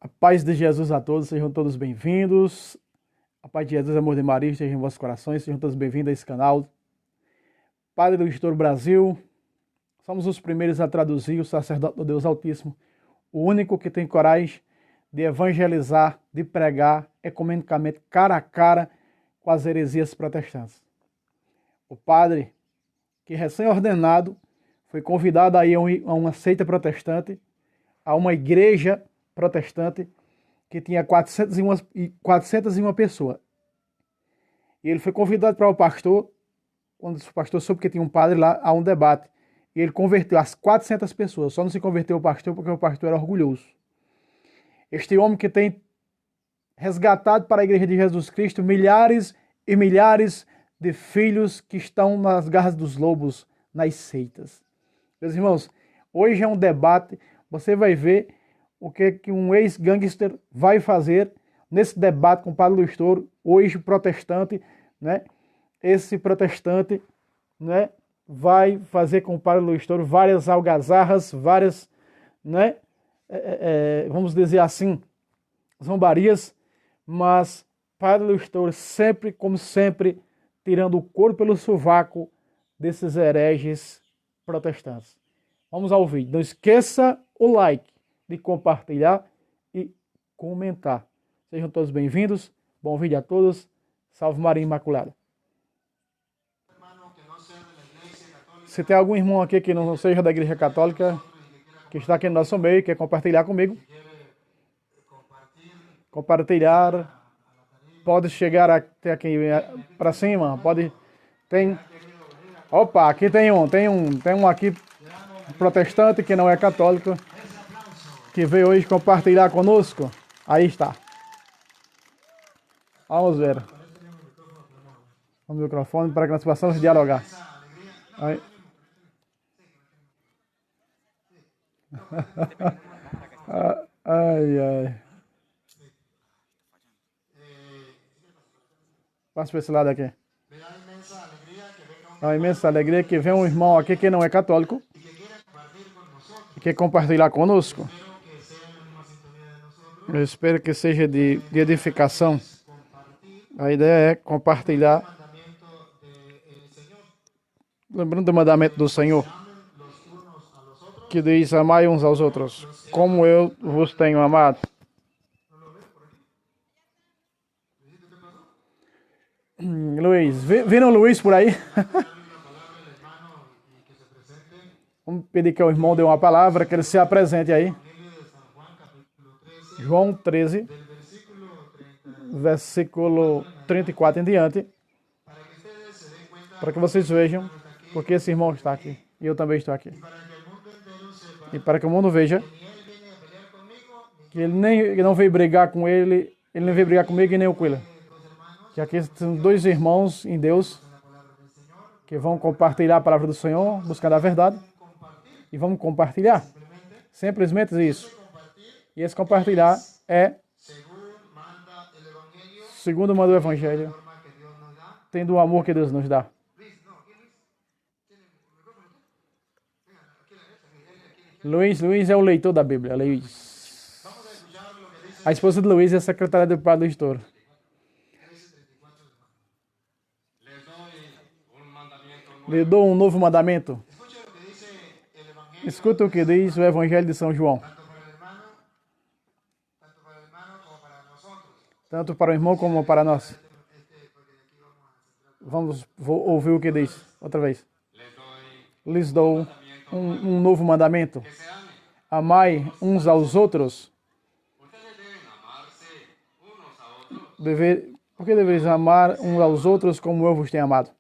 A paz de Jesus a todos, sejam todos bem-vindos. A paz de Jesus, amor de Maria, esteja em vossos corações, sejam todos bem-vindos a esse canal. Padre do Estouro Brasil, somos os primeiros a traduzir o sacerdote do Deus Altíssimo, o único que tem coragem de evangelizar, de pregar ecumenicamente, cara a cara, com as heresias protestantes. O padre, que recém-ordenado, foi convidado a ir a uma seita protestante, a uma igreja protestante que tinha 401 pessoas. E ele foi convidado para o pastor, quando o pastor soube que tinha um padre lá, a um debate. E ele converteu as 400 pessoas. Só não se converteu o pastor porque o pastor era orgulhoso. Este homem que tem resgatado para a Igreja de Jesus Cristo milhares e milhares de filhos que estão nas garras dos lobos, nas seitas. Meus irmãos, hoje é um debate, você vai ver o que um ex-gangster vai fazer nesse debate com o Padre do Estouro, hoje protestante, né? Esse protestante, né, vai fazer com o Padre do Estouro várias algazarras, várias, né, vamos dizer assim, zombarias, mas Padre do Estouro sempre, como sempre, tirando o couro pelo sovaco desses hereges protestantes. Vamos ao vídeo. Não esqueça o like, de compartilhar e comentar. Sejam todos bem-vindos. Bom vídeo a todos. Salve Maria Imaculada. Se tem algum irmão aqui que não seja da Igreja Católica, que está aqui no nosso meio, quer compartilhar comigo, compartilhar, pode chegar até aqui para cima, pode, tem, opa, aqui tem um aqui protestante que não é católico, que veio hoje compartilhar conosco. Aí está. Vamos ver. O microfone para que nós possamos dialogar. Aí. Ai, ai. Passa para esse lado aqui. A imensa alegria que vem um irmão aqui que não é católico e quer compartilhar conosco. Eu espero que seja de edificação. A ideia é compartilhar, lembrando do mandamento do Senhor, que diz: amai uns aos outros, como eu vos tenho amado. Luiz, viram o Luiz por aí? Vamos pedir que o irmão dê uma palavra, que ele se apresente aí. João 13, versículo 34 em diante, para que vocês vejam porque esse irmão está aqui e eu também estou aqui. E para que o mundo veja que ele não veio brigar com ele não veio brigar comigo e nem eu com ele. Que aqui são dois irmãos em Deus que vão compartilhar a palavra do Senhor, buscar a verdade, e vamos compartilhar. Simplesmente isso. E esse compartilhar é segundo manda o Evangelho, tendo o amor que Deus nos dá. Luiz é o leitor da Bíblia. Luiz. A esposa de Luiz é a secretária do Padre do Estouro. Lhe dou um novo mandamento. Escuta o que diz o Evangelho de São João. Tanto para o irmão como para nós. Vou ouvir o que diz outra vez. Lhes dou um novo mandamento. Amai uns aos outros. Por que deveis amar uns aos outros como eu vos tenho amado?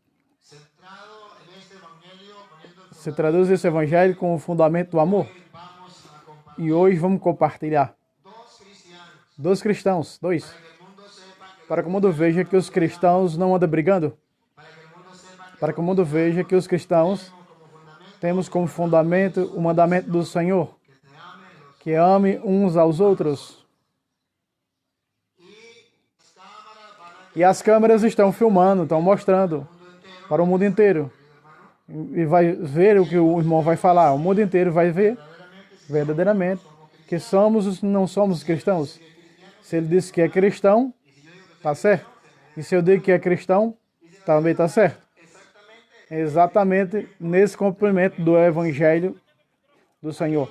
Se traduz esse evangelho com o fundamento do amor. E hoje vamos compartilhar. Dois cristãos. Para que o mundo veja que os cristãos não andam brigando. Para que o mundo veja que os cristãos temos como fundamento o mandamento do Senhor. Que ame uns aos outros. E as câmeras estão filmando, estão mostrando para o mundo inteiro. E vai ver o que o irmão vai falar. O mundo inteiro vai ver verdadeiramente que somos não somos cristãos. Se ele disse que é cristão, está certo. E se eu digo que é cristão, também está certo. Exatamente nesse cumprimento do Evangelho do Senhor.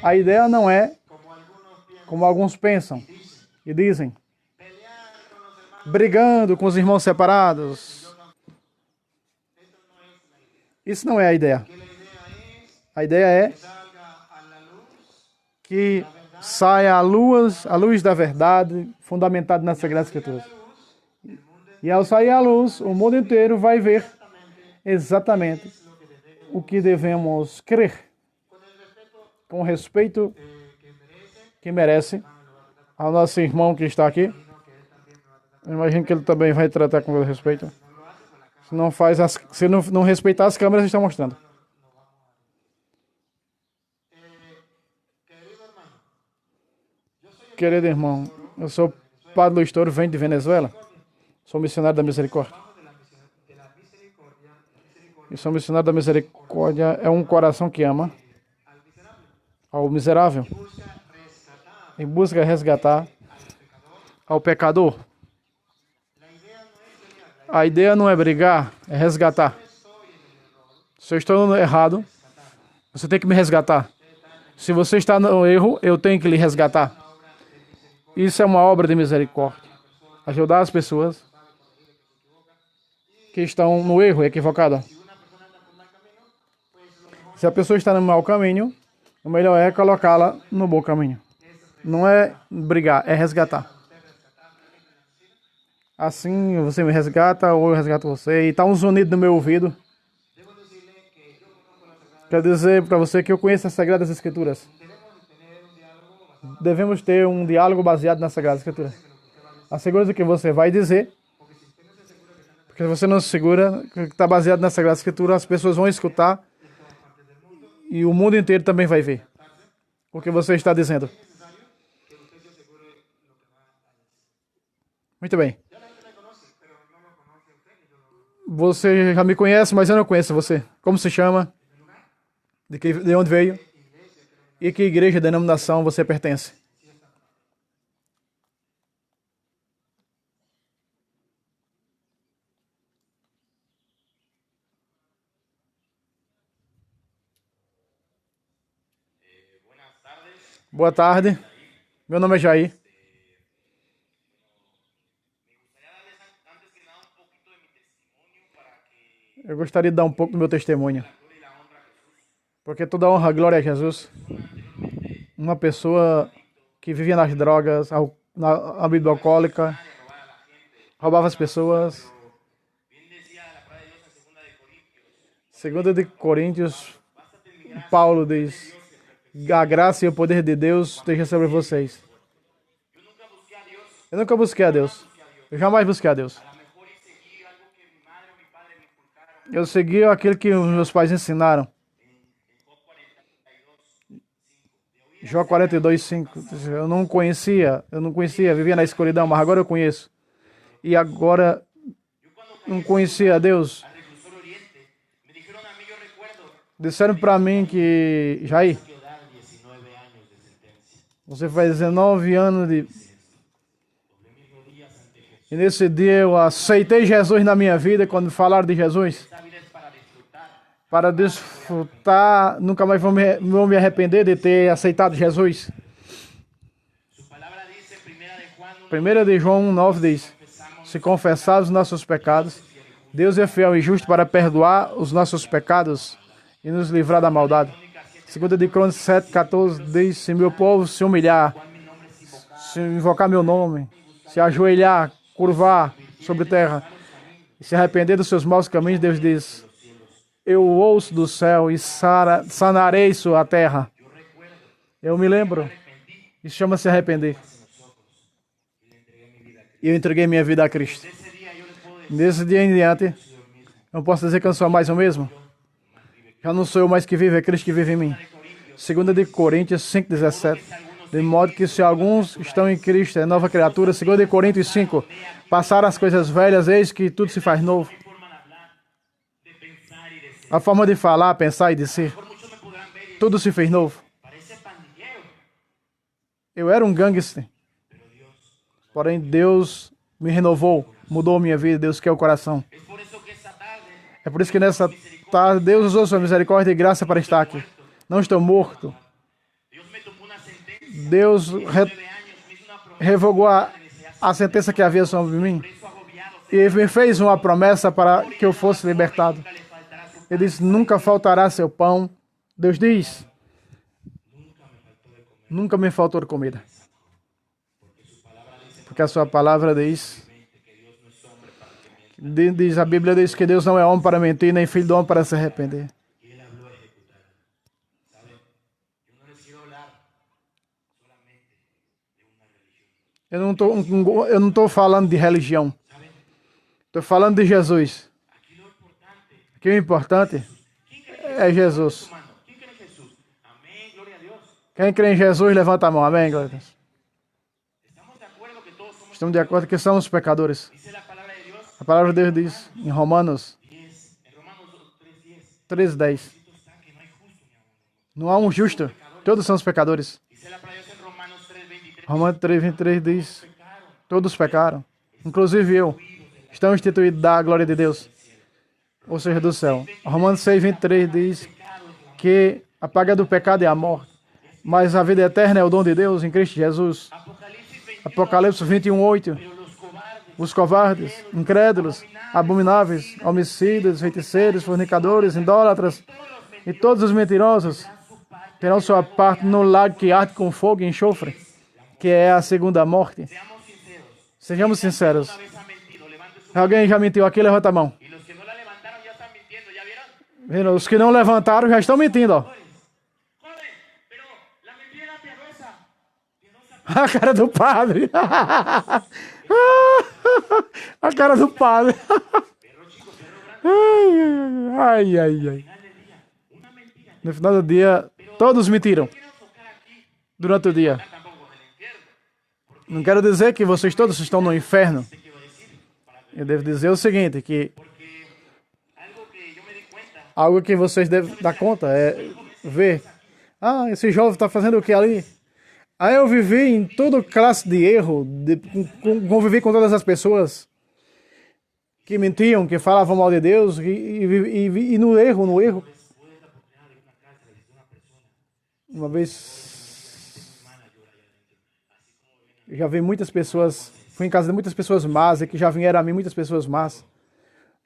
A ideia não é, como alguns pensam e dizem, brigando com os irmãos separados. Isso não é a ideia. A ideia é que saia a luz da verdade, fundamentada nas Sagradas Escrituras. E ao sair a luz, o mundo inteiro vai ver exatamente o que devemos crer, com o respeito que merece ao nosso irmão que está aqui. Eu imagino que ele também vai tratar com respeito. Se não respeitar as câmeras, está mostrando. Querido irmão, eu sou Padre Luiz Toro, venho de Venezuela. Sou missionário da misericórdia. E sou missionário da misericórdia é um coração que ama ao miserável e busca resgatar ao pecador. A ideia não é brigar, é resgatar. Se eu estou no errado, você tem que me resgatar. Se você está no erro, eu tenho que lhe resgatar. Isso é uma obra de misericórdia. Ajudar as pessoas que estão no erro, equivocada. Se a pessoa está no mau caminho, o melhor é colocá-la no bom caminho. Não é brigar, é resgatar. Assim você me resgata ou eu resgato você. E está um zunido no meu ouvido. Quero dizer para você que eu conheço as Sagradas Escrituras. Devemos ter um diálogo baseado nas Sagradas Escrituras. Assegure-se do que você vai dizer. Porque se você não se segura, que está baseado nas Sagradas Escrituras, as pessoas vão escutar e o mundo inteiro também vai ver o que você está dizendo. Muito bem. Você já me conhece, mas eu não conheço você. Como se chama? De onde veio? E que igreja, denominação você pertence? Boa tarde. Meu nome é Jair. Eu gostaria de dar um pouco do meu testemunho. Porque toda honra e glória a Jesus. Uma pessoa que vivia nas drogas, na bebida alcoólica, roubava as pessoas. 2 de Coríntios, Paulo diz: a graça e o poder de Deus esteja sobre vocês. Eu nunca busquei a Deus. Eu jamais busquei a Deus. Eu segui aquilo que os meus pais ensinaram. Jó 42:5. Eu não conhecia, vivia na escuridão, mas agora eu conheço. E agora não conhecia a Deus. Disseram para mim que, Jair, você faz 19 anos de... E nesse dia eu aceitei Jesus na minha vida, quando falaram de Jesus. Para desfrutar, nunca mais vou me arrepender de ter aceitado Jesus. 1 de João 1:9 diz: se confessarmos os nossos pecados, Deus é fiel e justo para perdoar os nossos pecados e nos livrar da maldade. 2 de Crônicas 7:14 diz: se meu povo se humilhar, se invocar meu nome, se ajoelhar, curvar sobre a terra e se arrepender dos seus maus caminhos, Deus diz: eu ouço do céu e sanarei sua terra. Eu me lembro. Isso chama-se arrepender. E eu entreguei minha vida a Cristo. Nesse dia em diante, eu posso dizer que eu não sou mais o mesmo. Já não sou eu mais que vive, é Cristo que vive em mim. 2 de Coríntios 5:17. De modo que se alguns estão em Cristo, é nova criatura. 2 de Coríntios 5. Passaram as coisas velhas, eis que tudo se faz novo. A forma de falar, pensar e dizer, tudo se fez novo. Eu era um gangster. Porém, Deus me renovou, mudou minha vida. Deus quer o coração. É por isso que nessa tarde, Deus usou sua misericórdia e graça para estar aqui. Não estou morto. Deus revogou a sentença que havia sobre mim e me fez uma promessa para que eu fosse libertado. Ele disse, nunca faltará seu pão. Deus diz, nunca me faltou de comida. Porque a sua palavra diz, a Bíblia diz que Deus não é homem para mentir, nem filho do homem para se arrepender. Eu não estou falando de religião. Estou falando de Jesus. Aqui o importante é Jesus. Quem crê em Jesus, levanta a mão. Amém, glória a Deus. Estamos de acordo que somos pecadores. A palavra de Deus diz em Romanos 3:10. Não há um justo. Todos somos pecadores. Romanos 3:23 diz, todos pecaram, inclusive eu. Estão instituídos da glória de Deus, ou seja, do céu. Romanos 6:23 diz que a paga do pecado é a morte, mas a vida eterna é o dom de Deus em Cristo Jesus. Apocalipse 21:8. Os covardes, incrédulos, abomináveis, homicidas, feiticeiros, fornicadores, idólatras e todos os mentirosos terão sua parte no lago que arde com fogo e enxofre, que é a segunda morte. Sejamos sinceros. Alguém já mentiu aqui? Levanta a mão. Os que não levantaram já estão mentindo. Ó. A cara do padre. A cara do padre. Ai, ai, ai. No final do dia, todos mentiram. Durante o dia. Não quero dizer que vocês todos estão no inferno. Eu devo dizer o seguinte, que algo que vocês devem dar conta é ver. Ah, esse jovem está fazendo o que ali? Aí eu vivi em toda classe de erro, convivi com todas as pessoas que mentiam, que falavam mal de Deus, e no erro. Uma vez, eu já vi muitas pessoas, fui em casa de muitas pessoas más, e que já vieram a mim muitas pessoas más.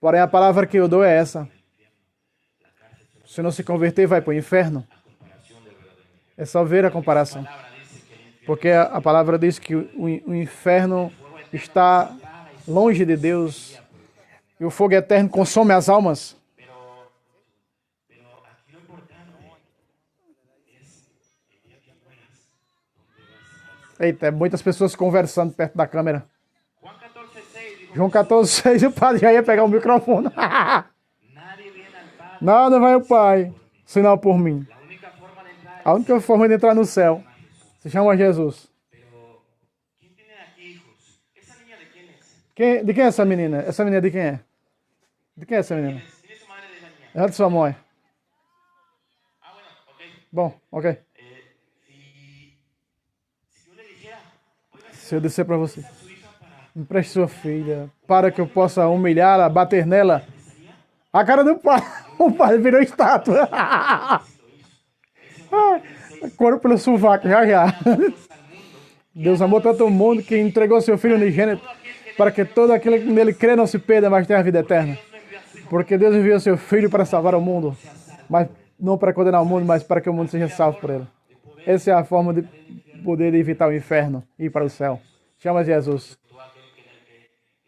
Porém, a palavra que eu dou é essa. Se não se converter, vai para o inferno. É só ver a comparação. Porque a palavra diz que o inferno está longe de Deus e o fogo eterno consome as almas. Eita, muitas pessoas conversando perto da câmera. João 14:6, o padre já ia pegar o microfone. Nada vai o Pai, senão por mim. A única forma de entrar no céu se chama Jesus. De quem é essa menina? Essa menina de quem é? De quem é essa menina? É de sua mãe. Bom, ok. Se eu disser para você, empreste sua filha para que eu possa humilhá-la, bater nela. A cara do pai, o pai virou estátua. Couro pelo sovaco, já. Deus amou tanto o mundo que entregou seu Filho unigênito para que todo aquele que nele crê não se perda, mas tenha a vida eterna. Porque Deus enviou seu Filho para salvar o mundo, mas não para condenar o mundo, mas para que o mundo seja salvo por ele. Essa é a forma de poder evitar o inferno e ir para o céu. Chama Jesus.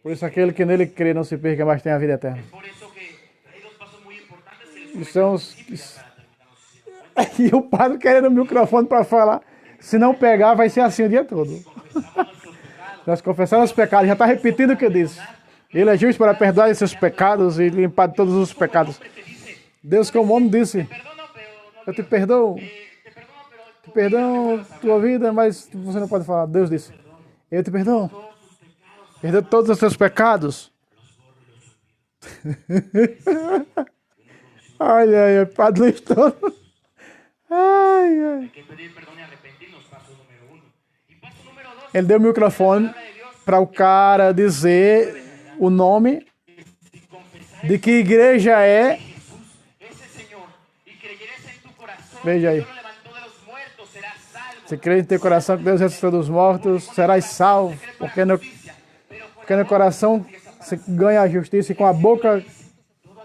Por isso aquele que nele crê não se perca, mas tenha a vida eterna. E o padre querendo o microfone para falar. Se não pegar, vai ser assim o dia todo. Nós confessamos os pecados. Já está repetindo o que eu disse. Ele é justo para perdoar seus pecados e limpar todos os pecados. Deus, como homem, disse: eu te perdoo. Te perdoo tua vida, mas você não pode falar. Deus disse: eu te perdoo. Perdoo todos os seus pecados. Ai, ai, Padre Luiz todo. Ai, ai. Ele deu o microfone para o cara dizer o nome de que igreja é. Veja aí. Se crê em teu coração que Deus ressuscitou dos mortos, serás salvo, porque no coração se ganha a justiça e com a boca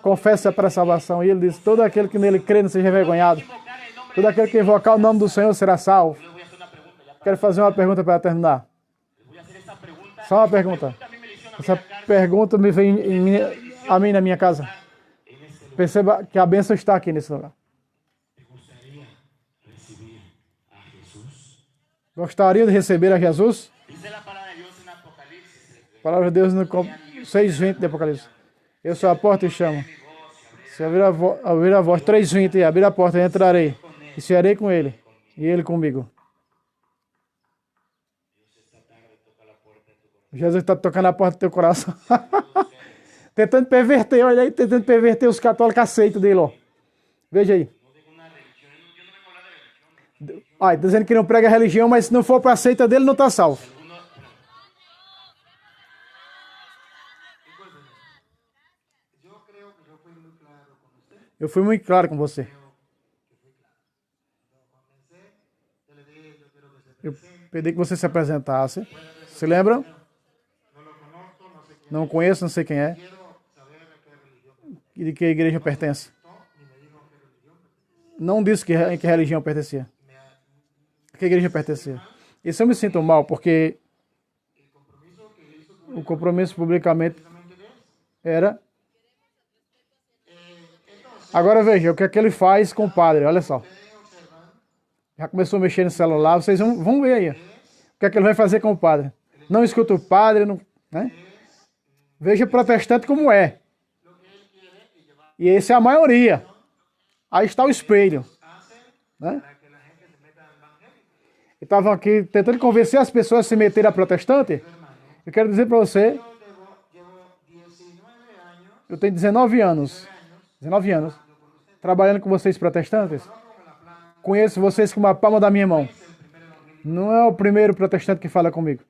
confessa para a salvação. E ele diz, todo aquele que nele crê não seja envergonhado. Todo aquele que invocar o nome do Senhor será salvo. Quero fazer uma pergunta para terminar. Só uma pergunta. Essa pergunta me vem a mim na minha casa. Perceba que a bênção está aqui nesse lugar. Gostaria de receber a Jesus? A palavra de Deus no 6:20 de Apocalipse. Eu sou a porta e chamo. Se ouvir a voz 3:20 e abrir a porta, eu entrarei. E cearei com ele. E ele comigo. Jesus está tocando a porta do teu coração. Tentando perverter, olha aí, tentando perverter os católicos aceitos dele, ó. Veja aí. Ah, dizendo que não prega religião, mas se não for para a seita dele, não está salvo. Eu fui muito claro com você. Eu pedi que você se apresentasse. Se lembram? Não conheço, não sei quem é. E de que igreja pertence. Não disse em que religião pertencia. Que igreja pertencia. Isso eu me sinto mal, porque o compromisso publicamente era... Agora veja, o que é que ele faz com o padre, olha só. Já começou a mexer no celular, vocês vão ver aí. O que é que ele vai fazer com o padre. Não escuta o padre, não, né? Veja o protestante como é. E essa é a maioria. Aí está o espelho. Né? E estavam aqui tentando convencer as pessoas a se meterem a protestante. Eu quero dizer para você, eu tenho 19 anos, trabalhando com vocês protestantes. Conheço vocês com uma palma da minha mão. Não é o primeiro protestante que fala comigo.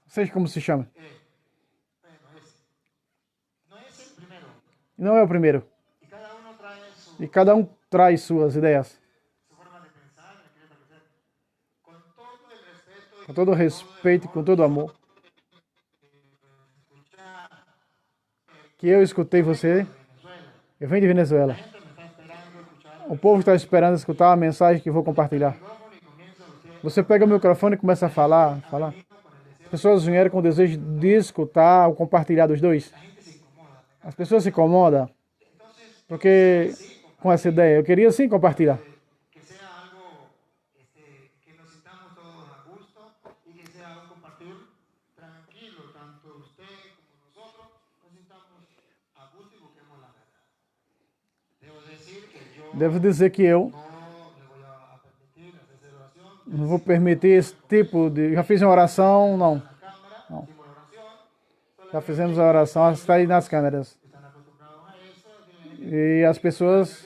Seja como se chama. Não é o primeiro. E cada um traz suas ideias. Com todo respeito, com todo amor. Que eu escutei você. Eu venho de Venezuela. O povo está esperando escutar a mensagem que vou compartilhar. Você pega o microfone e começa a falar. As pessoas vieram com o desejo de escutar ou compartilhar dos dois. As pessoas se incomodam. Porque com essa ideia, eu queria sim compartilhar. Devo dizer que eu não vou permitir esse tipo de... Já fiz uma oração? Não. Já fizemos a oração, está aí nas câmeras. E as pessoas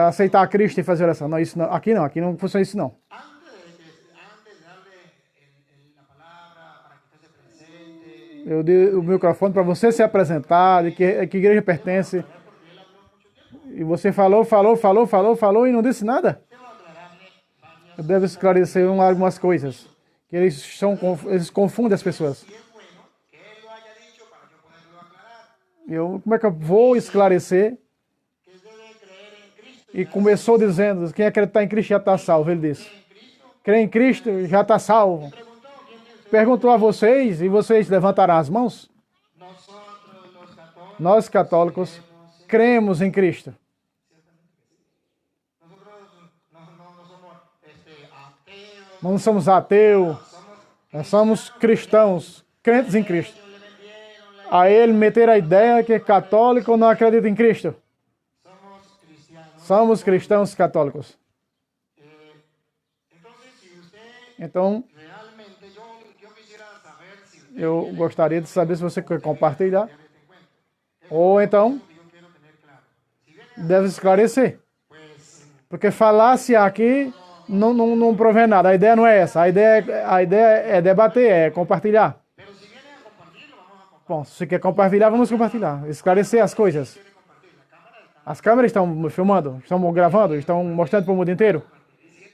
aceitar a Cristo e fazer oração. Não, isso não. Aqui não funciona isso não. Eu dei o microfone para você se apresentar, de que igreja pertence. E você falou e não disse nada. Eu devo esclarecer algumas coisas. Que eles confundem as pessoas. Como é que eu vou esclarecer? E começou dizendo, quem acreditar em Cristo já está salvo, ele disse. Crê em Cristo, já está salvo. Perguntou a vocês, e vocês levantaram as mãos? Nós católicos cremos em Cristo. Não somos ateus, nós somos cristãos, crentes em Cristo. Aí ele meter a ideia que católico não acredita em Cristo. Somos cristãos católicos. Então, eu gostaria de saber se você quer compartilhar. Ou então, deve esclarecer. Porque falácia aqui não provém nada. A ideia não é essa. A ideia é debater, é compartilhar. Bom, se quer compartilhar, vamos compartilhar. Esclarecer as coisas. As câmeras estão filmando, estão gravando, estão mostrando para o mundo inteiro.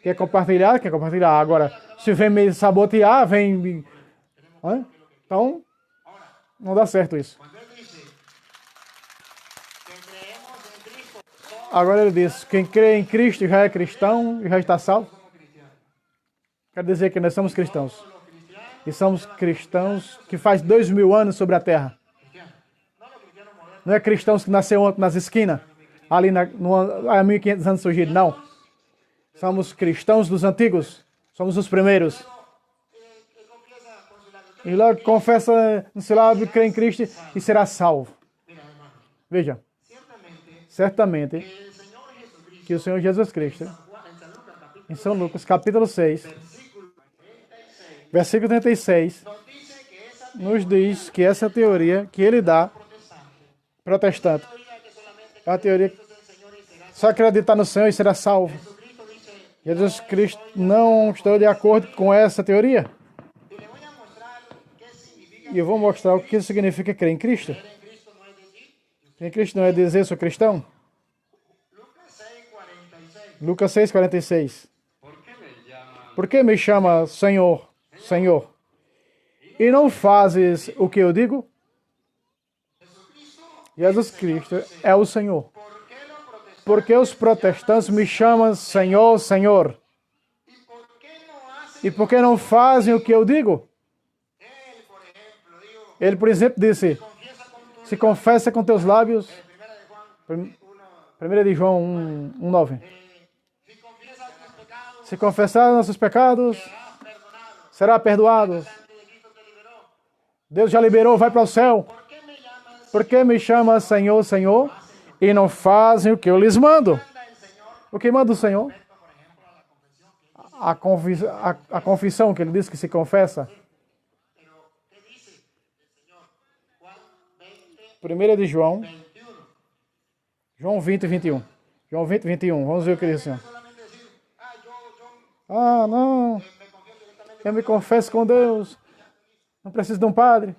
Quer compartilhar? Quer compartilhar. Agora, se vem me sabotear, vem... Então, não dá certo isso. Agora ele diz, quem crê em Cristo já é cristão e já está salvo. Quer dizer que nós somos cristãos. E somos cristãos que faz 2000 anos sobre a terra. Não é cristãos que nasceu ontem nas esquinas, ali há 1500 anos surgido, não. Somos cristãos dos antigos. Somos os primeiros. E logo confessa no seu lábio, crê em Cristo e será salvo. Veja. Certamente que o Senhor Jesus Cristo, em São Lucas, capítulo 6, versículo 36, nos diz que essa teoria que ele dá, protestante, é a teoria que só acreditar no Senhor e será salvo. Jesus Cristo não está de acordo com essa teoria. E eu vou mostrar o que significa crer em Cristo. Crer em Cristo não é dizer sou cristão? Lucas 6, 46. Por que me chama Senhor, Senhor? E não fazes o que eu digo? Jesus Cristo é o Senhor. Porque os protestantes me chamam Senhor, Senhor? E por que não fazem o que eu digo? Ele, por exemplo, disse, se confessa com teus lábios, 1 de João 1:9. Se confessar nossos pecados, será perdoado. Deus já liberou, vai para o céu. Por que me chama Senhor, Senhor? E não fazem o que eu lhes mando. O que manda o Senhor? A confissão que ele diz que se confessa. 1 de João 20, 21. João 20, 21. Vamos ver o que diz o Senhor. Ah, não. Eu me confesso com Deus. Não preciso de um padre.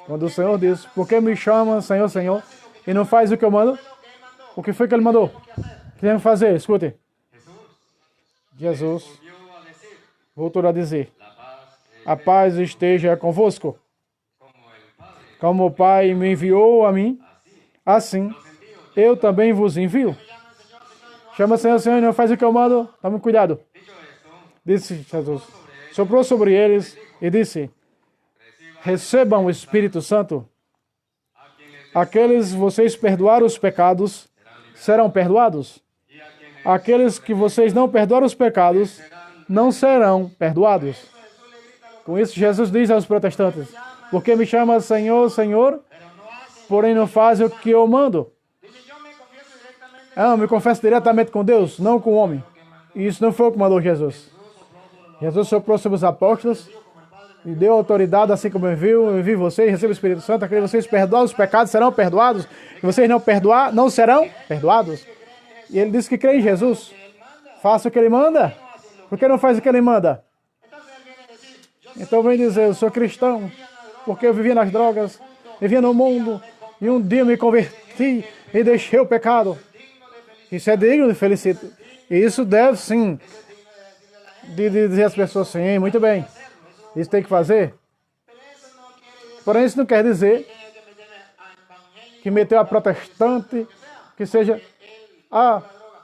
Quando o Senhor diz, por que me chama Senhor, Senhor, e não faz o que eu mando? O que foi que ele mandou? O que devemos fazer? Escute. Jesus voltou a dizer, a paz esteja convosco. Como o Pai me enviou a mim, assim eu também vos envio. Chama Senhor, Senhor, e não faz o que eu mando. Tome cuidado. Disse Jesus. Soprou sobre eles e disse, recebam o Espírito Santo. Aqueles vocês perdoaram os pecados, serão perdoados. Aqueles que vocês não perdoaram os pecados, não serão perdoados. Com isso, Jesus diz aos protestantes, porque me chama Senhor, Senhor, porém não faz o que eu mando. Eu me confesso diretamente com Deus, não com o homem. E isso não foi o que mandou Jesus. Jesus soprou sobre os apóstolos e deu autoridade, assim como eu envio vocês, receba o Espírito Santo, aqueles vocês perdoam os pecados, serão perdoados. E vocês não perdoar, não serão perdoados. E ele disse que crê em Jesus. Faça o que ele manda. Por que não faz o que ele manda? Então vem dizer, eu sou cristão, porque eu vivia nas drogas, vivia no mundo, e um dia me converti e deixei o pecado. Isso é digno de felicidade. E isso deve, sim, de dizer às pessoas, sim, muito bem, isso tem que fazer. Porém, isso não quer dizer que meteu a protestante, que seja,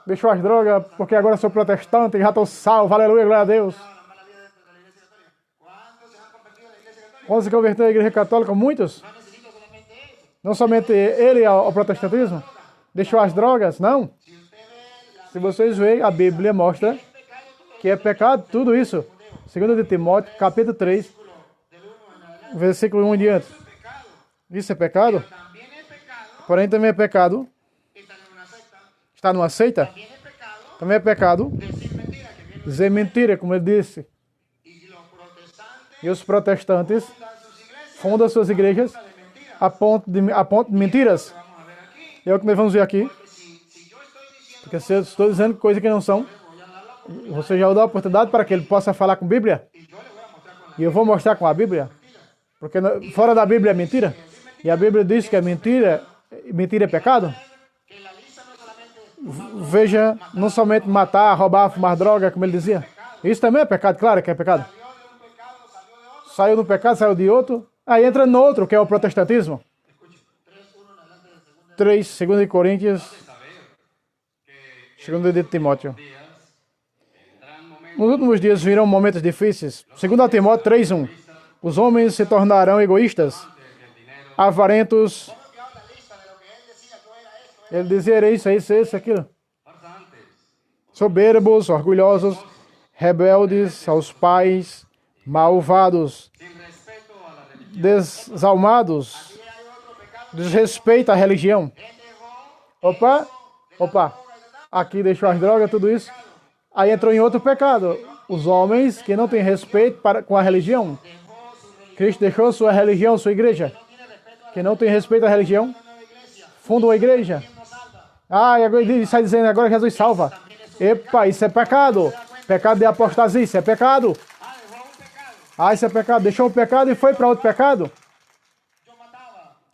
deixou as drogas, porque agora sou protestante, já estou salvo, aleluia, glória a Deus. Quando se converteu à igreja católica, muitos, não somente ele ao protestantismo, deixou as drogas, não. Se vocês verem, a Bíblia mostra que é pecado tudo isso. 2 de Timóteo, capítulo 3, versículo 1 em diante. Isso é pecado? Porém também é pecado. Está numa seita? Também é pecado dizer mentira, como ele disse. E os protestantes fundam suas igrejas a ponto de mentiras. É o que nós vamos ver aqui. Porque se eu estou dizendo coisas que não são, você já dá a oportunidade para que ele possa falar com a Bíblia. E eu vou mostrar com a Bíblia. Porque fora da Bíblia é mentira. E a Bíblia diz que é mentira. Mentira é pecado. Veja, não somente matar, roubar, fumar droga, como ele dizia. Isso também é pecado, claro que é pecado. Saiu de um pecado, saiu de outro. Aí entra no outro, que é o protestantismo. 3, 2 Coríntios, 2 de Timóteo. Nos últimos dias virão momentos difíceis. 2 Timóteo 3:1. Os homens se tornarão egoístas, avarentos. Ele dizia era isso, aquilo. Soberbos, orgulhosos, rebeldes aos pais, malvados, desalmados, desrespeito à religião. Opa. Aqui deixou as drogas, tudo isso. Aí entrou em outro pecado. Os homens que não têm respeito com a religião. Cristo deixou sua religião, sua igreja. Que não tem respeito à religião, funda uma igreja. E agora ele sai dizendo agora que Jesus salva. Epa, isso é pecado. Pecado de apostasia, isso é pecado. Isso é pecado. Deixou o pecado e foi para outro pecado.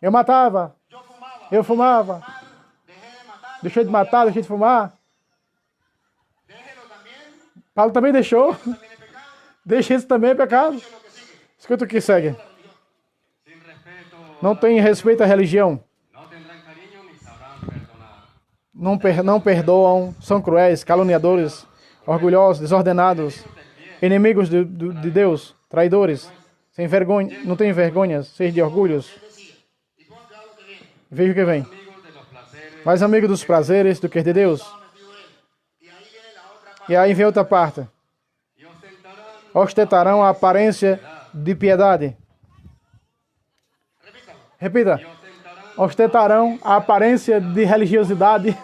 Eu matava. Eu fumava. Deixei de matar, deixei de fumar. Paulo também deixou. Deixa isso também é pecado. Escuta o que segue. Não tem respeito à religião. Não perdoam, são cruéis, caluniadores, orgulhosos, desordenados, inimigos de Deus, traidores, sem vergonha, não têm vergonha, cheios de orgulhos. Veja o que vem. Mais amigo dos prazeres do que de Deus. E aí vem outra parte. Ostentarão a aparência de piedade. Repita. Ostentarão a aparência de religiosidade.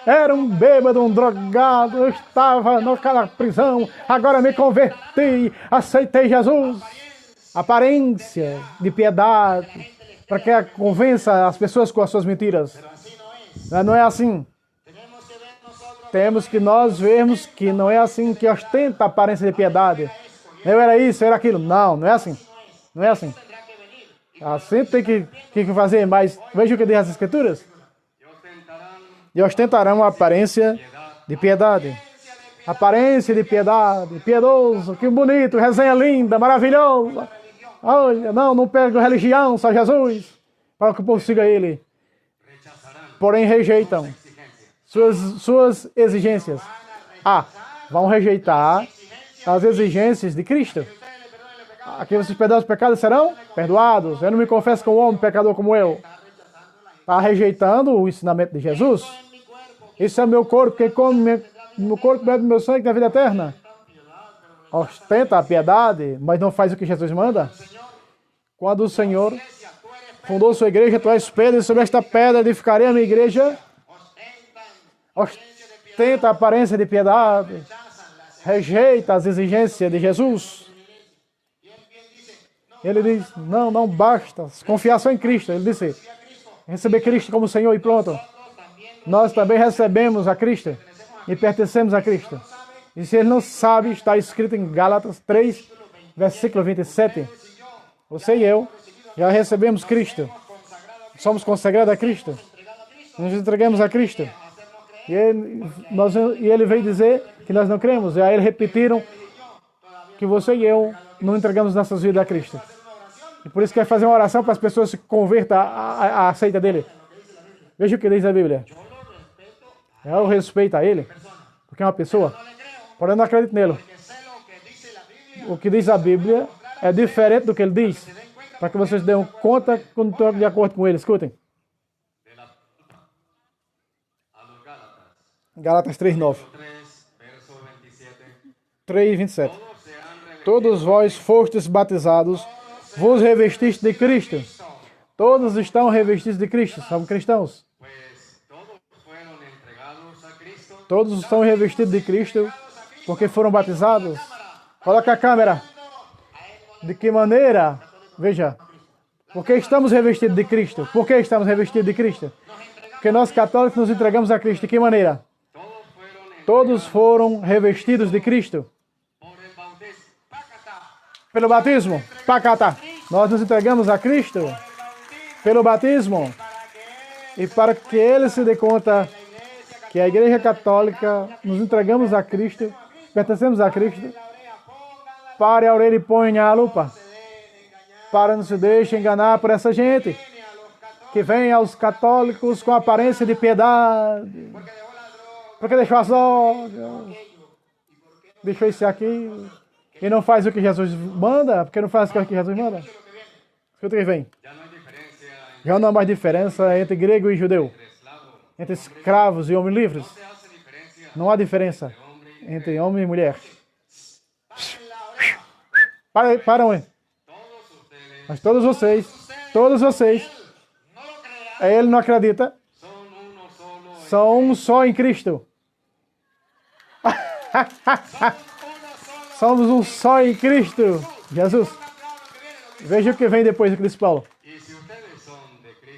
Era um bêbado, um drogado, eu estava naquela prisão, agora me converti, aceitei Jesus. Aparência de piedade, para que convença as pessoas com as suas mentiras. Não é assim. Temos que nós vermos que não é assim que ostenta a aparência de piedade. Eu era isso, eu era aquilo. Não é assim. Não é assim. Assim tem que fazer, mas veja o que diz as Escrituras. E ostentarão a aparência de piedade. Aparência de piedade, piedoso, que bonito, resenha linda, maravilhosa. Olha, não pego religião, só Jesus, para que o povo siga ele. Porém rejeitam suas exigências. Vão rejeitar as exigências de Cristo. Aqui vocês perdoam os pecados serão perdoados. Eu não me confesso com um homem pecador como eu. Está rejeitando o ensinamento de Jesus. Isso é meu corpo, quem come meu corpo bebe meu sangue tem a vida eterna. Ostenta a piedade, mas não faz o que Jesus manda. Quando o Senhor fundou sua igreja, tu és pedra, e sobre esta pedra edificarei a minha igreja. Ostenta a aparência de piedade. Rejeita as exigências de Jesus. Ele diz, não basta confiar só em Cristo. Ele disse, receber Cristo como Senhor e pronto. Nós também recebemos a Cristo e pertencemos a Cristo. E se ele não sabe, está escrito em Gálatas 3, versículo 27. Você e eu já recebemos Cristo. Somos consagrados a Cristo. Nos entregamos a Cristo. E ele veio dizer que nós não cremos. E aí eles repetiram que você e eu não entregamos nossas vidas a Cristo. E por isso quer fazer uma oração para as pessoas se convertam à seita dele. Veja o que diz a Bíblia. Eu respeito a ele, porque é uma pessoa. Porém, eu não acredito nele. O que diz a Bíblia é diferente do que ele diz. Para que vocês dêem conta quando estão de acordo com ele. Escutem. Gálatas 3:9. 3:27. Todos vós fostes batizados, vos revestiste de Cristo. Todos estão revestidos de Cristo, são cristãos. Todos estão revestidos de Cristo porque foram batizados. Coloca a câmera. De que maneira? Veja. Porque estamos revestidos de Cristo. Por que estamos revestidos de Cristo? Porque nós católicos nos entregamos a Cristo. De que maneira? Todos foram revestidos de Cristo. Pelo batismo. Pacata. Nós nos entregamos a Cristo pelo batismo. E para que ele se dê conta que a Igreja Católica nos entregamos a Cristo, pertencemos a Cristo, pare a orelha e ponha a lupa. Para não se deixe enganar por essa gente que vem aos católicos com aparência de piedade. Porque deixou as drogas, deixou isso aqui, e não faz o que Jesus manda, porque não faz o que Jesus manda. Escuta que vem. Já não há mais diferença entre grego e judeu, entre escravos e homens livres. Não há diferença entre homem e mulher. Para, ué. Mas todos vocês, ele não acredita, são um só em Cristo. Somos um só em Cristo, Jesus. Veja o que vem depois do que disse Paulo.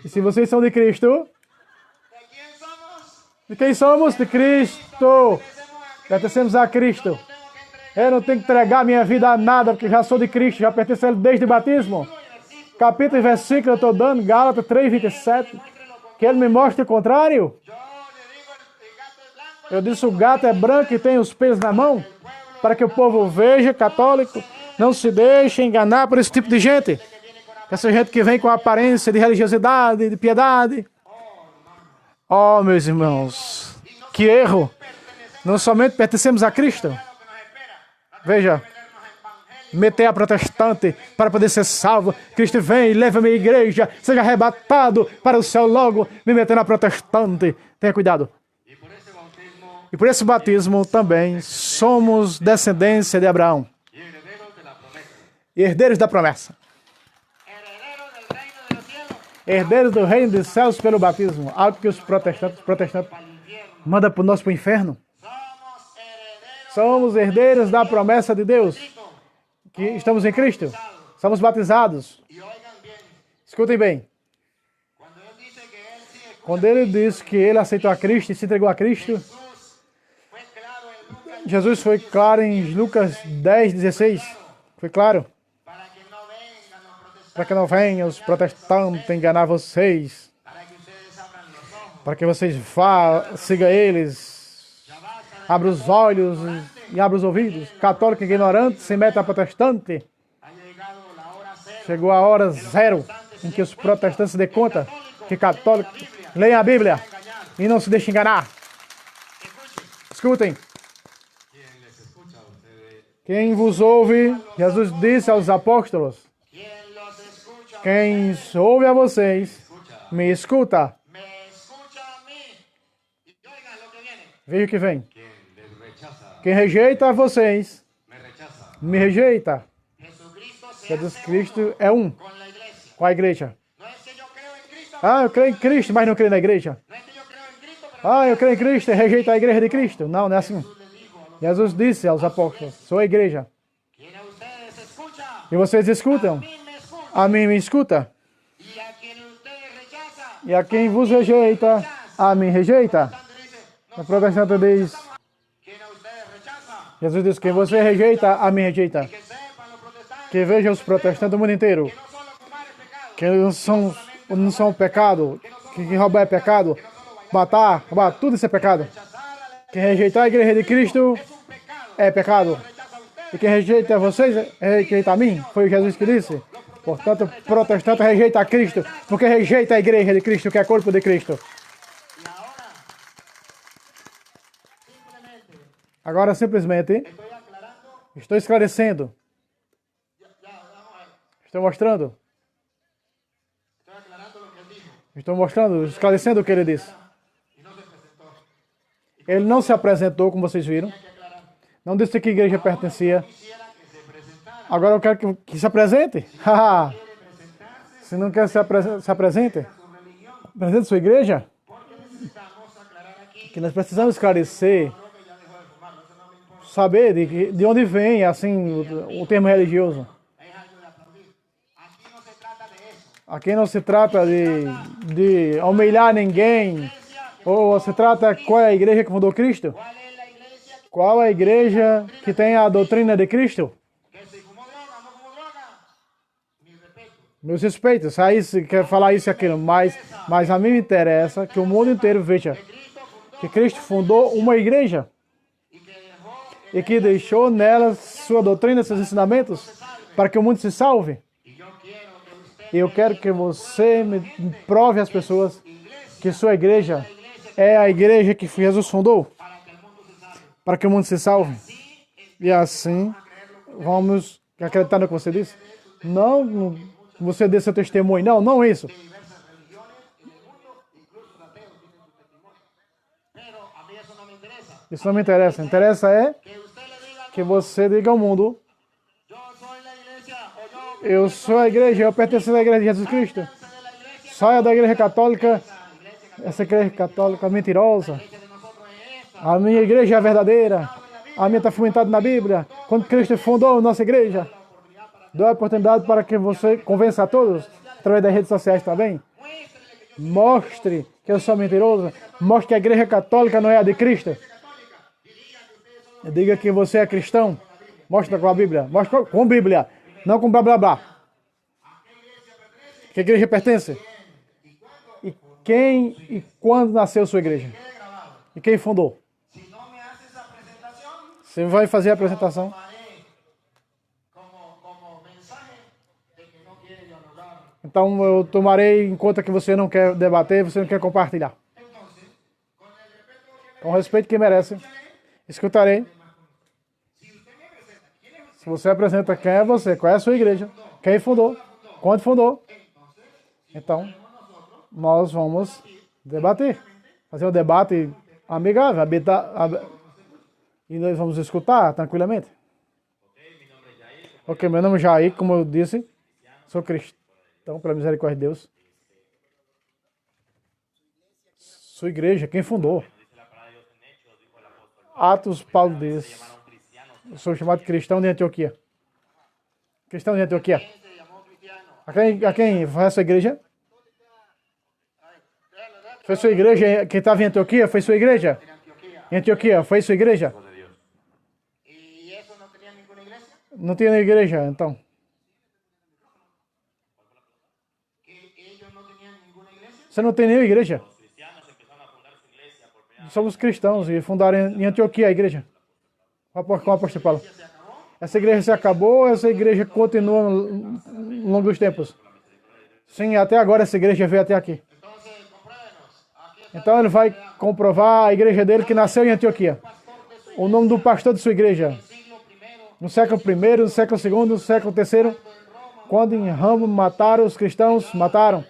E se vocês são de Cristo, de quem somos? De Cristo. Pertencemos a Cristo. Eu não tenho que entregar minha vida a nada, porque já sou de Cristo, já pertenço a Ele desde o batismo. Capítulo e versículo eu estou dando, Gálatas 3:27. Que Ele me mostre o contrário. Eu disse, o gato é branco e tem os pelos na mão, para que o povo veja, católico, não se deixe enganar por esse tipo de gente. Essa gente que vem com aparência de religiosidade, de piedade. Oh, meus irmãos, que erro. Não somente pertencemos a Cristo. Veja, meter a protestante para poder ser salvo. Cristo vem, leva-me à igreja, seja arrebatado para o céu logo, me meter na protestante. Tenha cuidado. E por esse batismo também somos descendência de Abraão. Herdeiros da promessa. Herdeiros do reino dos céus pelo batismo. Algo que os protestantes mandam para nós para o inferno. Somos herdeiros da promessa de Deus. Que estamos em Cristo. Somos batizados. Escutem bem. Quando ele diz que ele aceitou a Cristo e se entregou a Cristo, Jesus foi claro em Lucas 10:16. Foi claro. Para que não venham os protestantes enganar vocês. Para que vocês sigam eles. Abra os olhos e abra os ouvidos. Católico ignorante se mete a protestante. Chegou a hora zero em que os protestantes se dêem conta que católicos leem a Bíblia e não se deixem enganar. Escutem. Quem vos ouve, Jesus disse aos apóstolos, quem ouve a vocês, me escuta. Veja o que vem. Quem rejeita a vocês, me rejeita. Jesus Cristo é um com a igreja. Ah, eu creio em Cristo, mas não creio na igreja. Ah, eu creio em Cristo e rejeito a igreja de Cristo. Não, não é assim. Jesus disse aos apóstolos, sou a igreja. E vocês escutam? A mim me escuta. E a quem vos rejeita, a mim rejeita. O protestante diz, Jesus diz, quem você rejeita, a mim rejeita. Que veja os protestantes do mundo inteiro. Que não são pecado. Que roubar é pecado. Matar, roubar, tudo isso é pecado. Quem rejeitar a igreja de Cristo é pecado. E quem rejeita vocês, rejeita a mim. Foi o Jesus que disse. Portanto, o protestante rejeita a Cristo, porque rejeita a igreja de Cristo, que é o corpo de Cristo. Agora, simplesmente, estou esclarecendo. Estou mostrando. Estou mostrando, esclarecendo o que ele disse. Ele não se apresentou, como vocês viram. Não disse que a igreja pertencia. Agora eu quero que se apresente. Se não quer se apresente. Apresente sua igreja. Que nós precisamos esclarecer. Saber de onde vem assim o termo religioso. Aqui não se trata de humilhar ninguém. Ou se trata qual é a igreja que fundou Cristo? Qual é a igreja que tem a doutrina de Cristo? Meus respeitos. Aí se quer falar isso e aquilo. Mas a mim me interessa que o mundo inteiro veja que Cristo fundou uma igreja e que deixou nela sua doutrina, seus ensinamentos, para que o mundo se salve. E eu quero que você me prove às pessoas que sua igreja é a igreja que Jesus fundou, para que o mundo se salve. E assim, vamos acreditar no que você disse. Não você dê seu testemunho. Não isso. Isso não me interessa. Interessa é que você diga ao mundo: eu sou a igreja, eu pertenço à igreja de Jesus Cristo. Saia da igreja católica, essa igreja católica mentirosa. A minha igreja é a verdadeira. A minha está fundamentada na Bíblia. Quando Cristo fundou a nossa igreja, dou a oportunidade para que você convença a todos, através das redes sociais também. Mostre que eu sou mentiroso. Mostre que a igreja católica não é a de Cristo. Diga que você é cristão. Mostra com a Bíblia. Mostra com a Bíblia. Não com blá blá blá. Que igreja pertence? E quem e quando nasceu sua igreja? E quem fundou? Você vai fazer a apresentação? Então eu tomarei em conta que você não quer debater, você não quer compartilhar. Com respeito que merece, escutarei. Se você apresenta quem é você, qual é a sua igreja, quem fundou, quando fundou, então nós vamos debater. Fazer um debate amigável, e nós vamos escutar tranquilamente. Ok, meu nome é Jair, como eu disse, sou cristão pela misericórdia de Deus. Sua igreja, quem fundou? Atos, Paulo diz: eu sou chamado cristão de Antioquia. Cristão de Antioquia. A quem foi a sua igreja? Foi sua igreja que estava em Antioquia? Foi sua igreja? Em Antioquia, foi sua igreja? Não tinha igreja, então. Você não tem nenhuma igreja? Somos cristãos e fundaram em Antioquia a igreja. Como o apóstolo Paulo. Essa igreja se acabou, essa igreja continua ao longo dos tempos. Sim, até agora essa igreja veio até aqui. Então ele vai comprovar a igreja dele que nasceu em Antioquia. O nome do pastor de sua igreja. No século I, no século II, no século III, quando em Roma mataram os cristãos, mataram.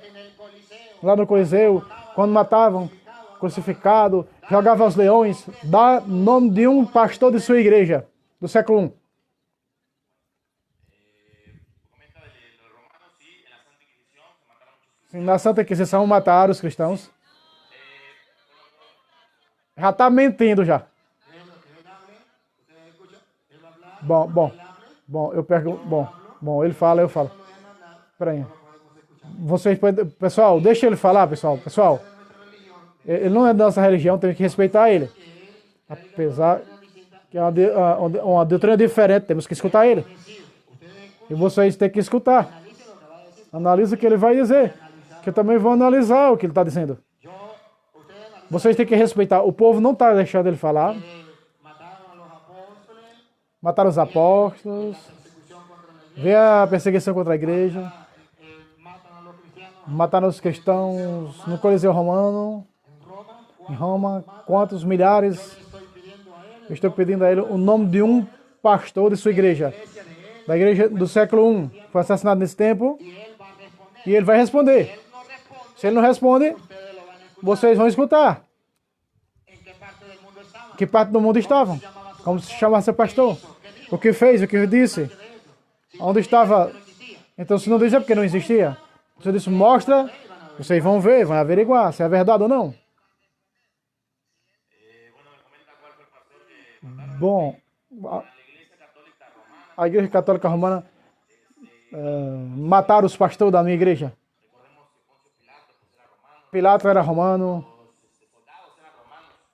Lá no Coliseu, quando matavam, crucificado, jogavam aos leões, dá nome de um pastor de sua igreja, do século I. Sim, na Santa Inquisição mataram os cristãos. Já está mentindo já. Bom, eu pergunto, bom, ele fala, eu falo. Peraí. Vocês podem, pessoal, deixa ele falar, pessoal. Ele não é da nossa religião, tem que respeitar ele. Apesar que é uma doutrina diferente, temos que escutar ele. E vocês têm que escutar. Analisa o que ele vai dizer. Que eu também vou analisar o que ele está dizendo. Vocês têm que respeitar. O povo não está deixando ele falar. Mataram os apóstolos. Vê a perseguição contra a igreja. Mataram os cristãos no Coliseu Romano. Em Roma. Quantos milhares? Eu estou pedindo a ele o nome de um pastor de sua igreja. Da igreja do século I. Foi assassinado nesse tempo. E ele vai responder. Se ele não responde, vocês vão escutar. Que parte do mundo estavam? Como se chama seu pastor? O que fez? O que disse? Onde estava? Então, se não diz é porque não existia. Se disse, mostra, vocês vão ver, vão averiguar se é verdade ou não. Bom, a Igreja Católica Romana mataram os pastores da minha igreja. Pilatos era romano.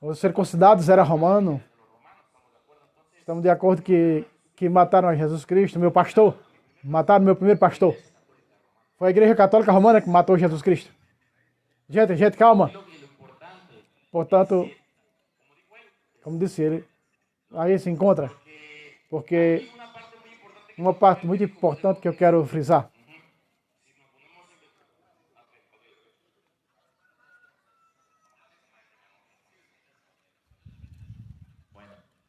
Os circuncidados eram romanos. Estamos de acordo que mataram a Jesus Cristo, meu pastor. Mataram meu primeiro pastor. Foi a Igreja Católica Romana que matou Jesus Cristo. Gente, calma. Portanto, como disse ele, aí se encontra. Porque uma parte muito importante que eu quero frisar.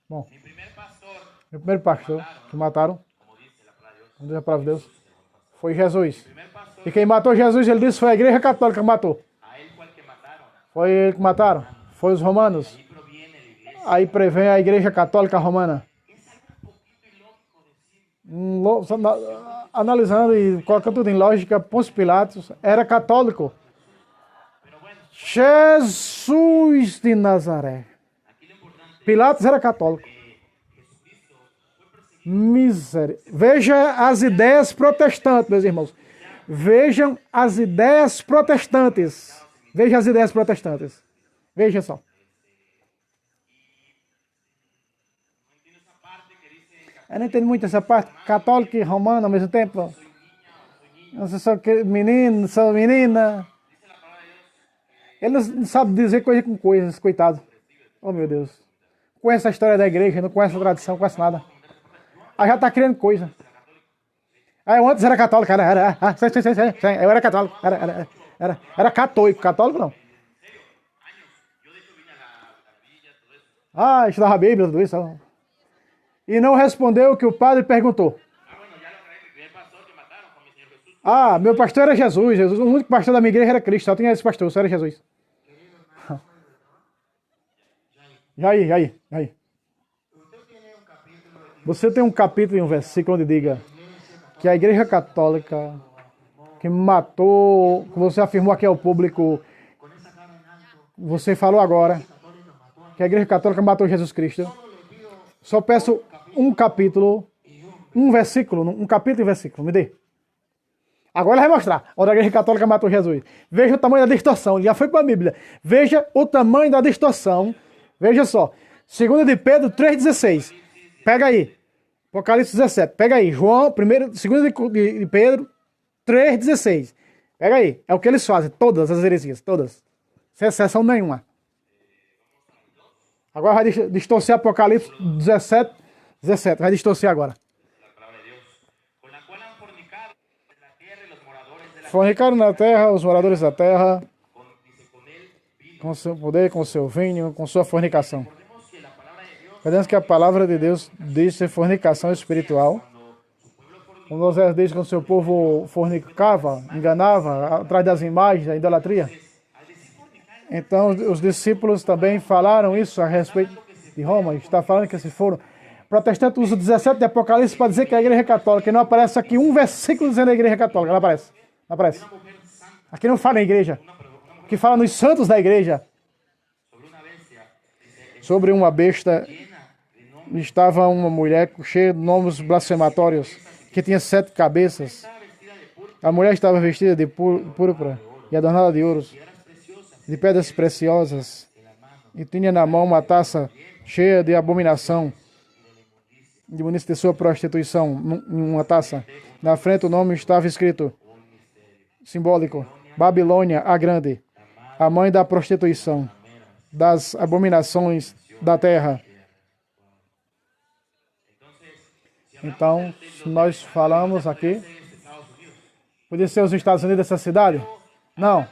Bom, meu primeiro pastor que mataram, como diz a palavra de Deus, foi Jesus. E quem matou Jesus, ele disse, foi a Igreja Católica que matou. Foi ele que mataram. Foi os romanos. Aí prevém a Igreja Católica Romana. Analisando e colocando tudo em lógica, Pôncio Pilatos era católico. Jesus de Nazaré. Pilatos era católico. Miséria. Veja as ideias protestantes, meus irmãos. Vejam as ideias protestantes. Veja as ideias protestantes. Veja só. Eu não entendo muito essa parte. Católico e romano ao mesmo tempo. Você só que menino, só menina. Ele não sabe dizer coisa com coisas, coitado. Oh, meu Deus. Conhece a história da igreja, não conhece a tradição, não conhece nada. Aí já está criando coisa. Aí eu antes era católico, eu era católico, era católico, católico não. Estudava a Bíblia, tudo isso. E não respondeu o que o padre perguntou. Meu pastor era Jesus. O único pastor da minha igreja era Cristo. Só tinha esse pastor, só era Jesus. E aí? Você tem um capítulo e um versículo onde diga que a Igreja Católica que matou, que você afirmou aqui ao público, você falou agora, que a Igreja Católica matou Jesus Cristo. Só peço um capítulo, um versículo, um capítulo e versículo, me dê. Agora ele vai mostrar onde a Igreja Católica matou Jesus. Veja o tamanho da distorção, ele já foi para a Bíblia. Veja o tamanho da distorção. Veja só, 2 de Pedro 3,16. Pega aí. Apocalipse 17. Pega aí. João, 2 de Pedro 3,16. Pega aí. É o que eles fazem. Todas as heresias. Todas. Sem exceção nenhuma. Agora vai distorcer Apocalipse 17. Vai distorcer agora. Fornicaram na terra os moradores da terra com seu poder, com seu vinho, com sua fornicação. Sabemos que a palavra de Deus diz ser fornicação espiritual. Quando Moisés diz que o seu povo fornicava, enganava, atrás das imagens, da idolatria. Então os discípulos também falaram isso a respeito de Roma. Está falando que se foram. Protestante usa 17 de Apocalipse para dizer que é a Igreja Católica. E não aparece aqui um versículo dizendo a Igreja Católica. Não aparece. Não aparece. Aqui não fala em igreja. Que fala nos santos da igreja. Sobre uma besta estava uma mulher cheia de nomes blasfematórios, que tinha 7 cabeças. A mulher estava vestida de púrpura e adornada de ouros, de pedras preciosas, e tinha na mão uma taça cheia de abominação, de imundice de sua prostituição, em uma taça. Na frente o nome estava escrito, simbólico, Babilônia a Grande, a mãe da prostituição, das abominações da terra. Então, nós falamos aqui, podia ser os Estados Unidos dessa cidade? Não.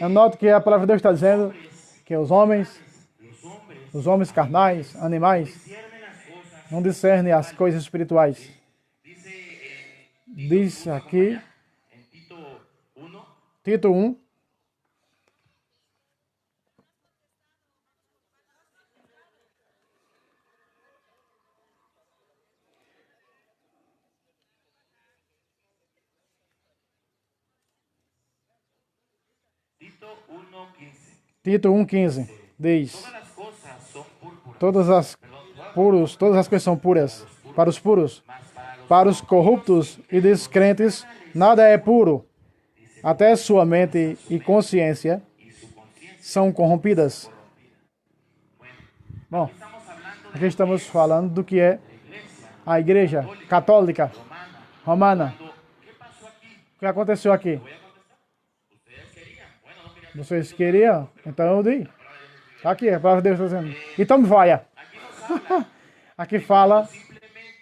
Eu noto que a palavra de Deus está dizendo que os homens carnais, animais, não discernem as coisas espirituais. Diz aqui, Tito 1, Tito 1,15 diz: todas as coisas são puras para os puros, para os corruptos e descrentes nada é puro. Até sua mente e consciência são corrompidas. Bom, aqui estamos falando do que é a Igreja Católica Romana. O que aconteceu aqui? Vocês queriam? Então eu dei. Está aqui, a palavra de Deus está dizendo. Então vai. Aqui fala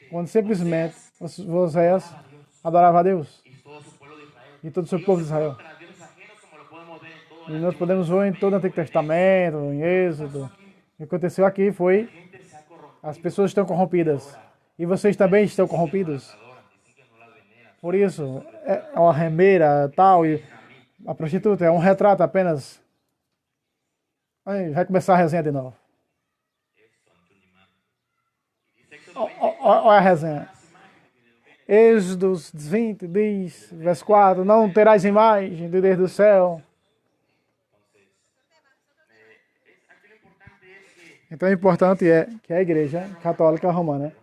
quando simplesmente vocês adoravam a Deus e todo o seu povo de Israel. E nós podemos ver em todo o Antigo Testamento, em Êxodo. O que aconteceu aqui foi as pessoas estão corrompidas. E vocês também estão corrompidos. Por isso, é uma remeira tal. E a prostituta é um retrato apenas. Aí, vai começar a resenha de novo. Olha a resenha. Êxodo 20 diz, verso 4, não terás imagem do Deus do céu. Então o importante é que a Igreja Católica Romana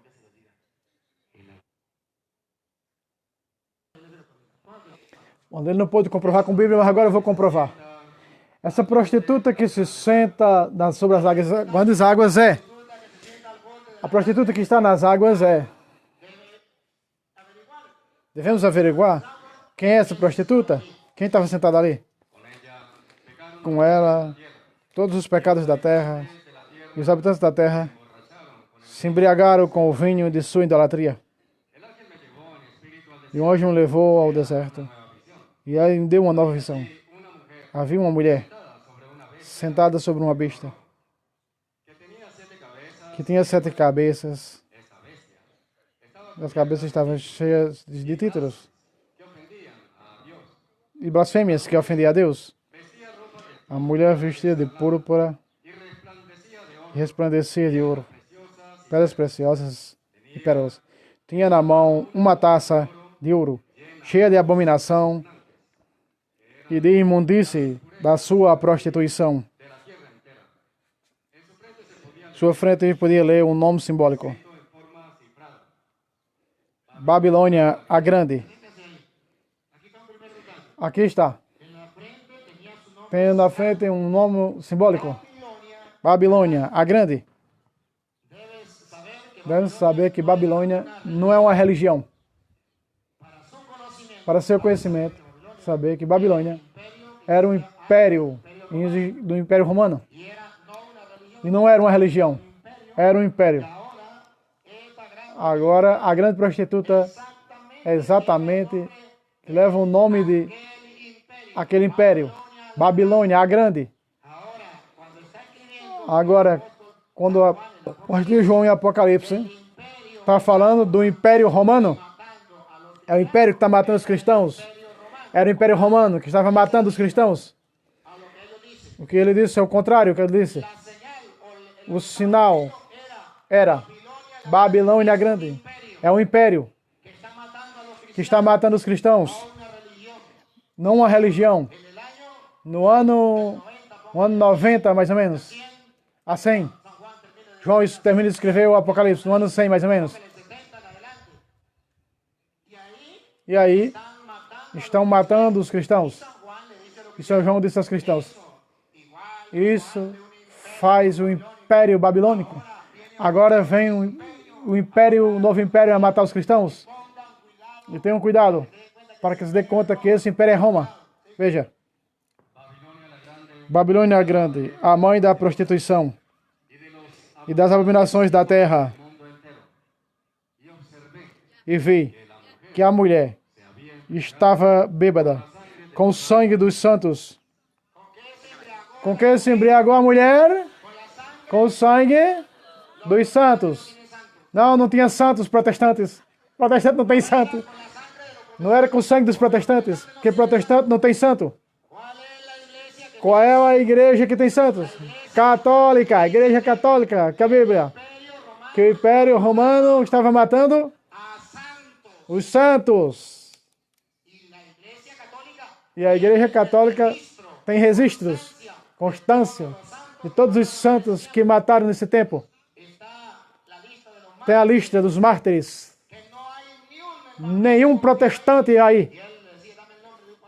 onde ele não pôde comprovar com Bíblia, mas agora eu vou comprovar. Essa prostituta que se senta sobre as águas, grandes águas é. A prostituta que está nas águas é. Devemos averiguar quem é essa prostituta? Quem estava sentado ali? Com ela, todos os pecados da terra e os habitantes da terra se embriagaram com o vinho de sua idolatria. E o anjo me levou ao deserto e aí me deu uma nova visão. Havia uma mulher sentada sobre uma besta que tinha 7 cabeças. As cabeças estavam cheias de títulos e blasfêmias que ofendiam a Deus. A mulher vestia de púrpura e resplandecia de ouro, pedras preciosas e pérolas. Tinha na mão uma taça de ouro, cheia de abominação e de imundície da sua prostituição. Sua frente podia ler um nome simbólico: Babilônia a Grande. Aqui está. Tem na frente um nome simbólico: Babilônia a Grande. Deve saber que Babilônia não é uma religião. Para seu conhecimento, saber que Babilônia era um império do Império Romano. E não era uma religião, era um império. Agora, a grande prostituta é exatamente que leva o nome de aquele império, Babilônia, a Grande. Agora, quando a partir de João em Apocalipse está falando do Império Romano, é o império que está matando os cristãos. Era o Império Romano que estava matando os cristãos. O que ele disse é o contrário, o que ele disse. O sinal era Babilônia a Grande. É um império que está matando os cristãos. Não uma religião. No ano 90, mais ou menos, a 100. João termina de escrever o Apocalipse, no ano 100, mais ou menos. E aí, estão matando os cristãos. E São João disse aos cristãos: isso faz o Império Babilônico. Agora vem o novo império a matar os cristãos. E tenham cuidado, para que se dê conta que esse império é Roma. Veja. Babilônia a Grande, a mãe da prostituição e das abominações da terra. E vi que a mulher estava bêbada com o sangue dos santos. Com que se embriagou a mulher? Com o sangue dos santos. Não tinha santos protestantes. Protestante não tem santo. Não era com o sangue dos protestantes, porque protestante não tem santo. Qual é a igreja que tem santos? Católica, a igreja católica, que a Bíblia. Que o Império Romano estava matando os santos. E a igreja católica tem registros, constância de todos os santos que mataram nesse tempo. Tem a lista dos mártires. Nenhum protestante aí.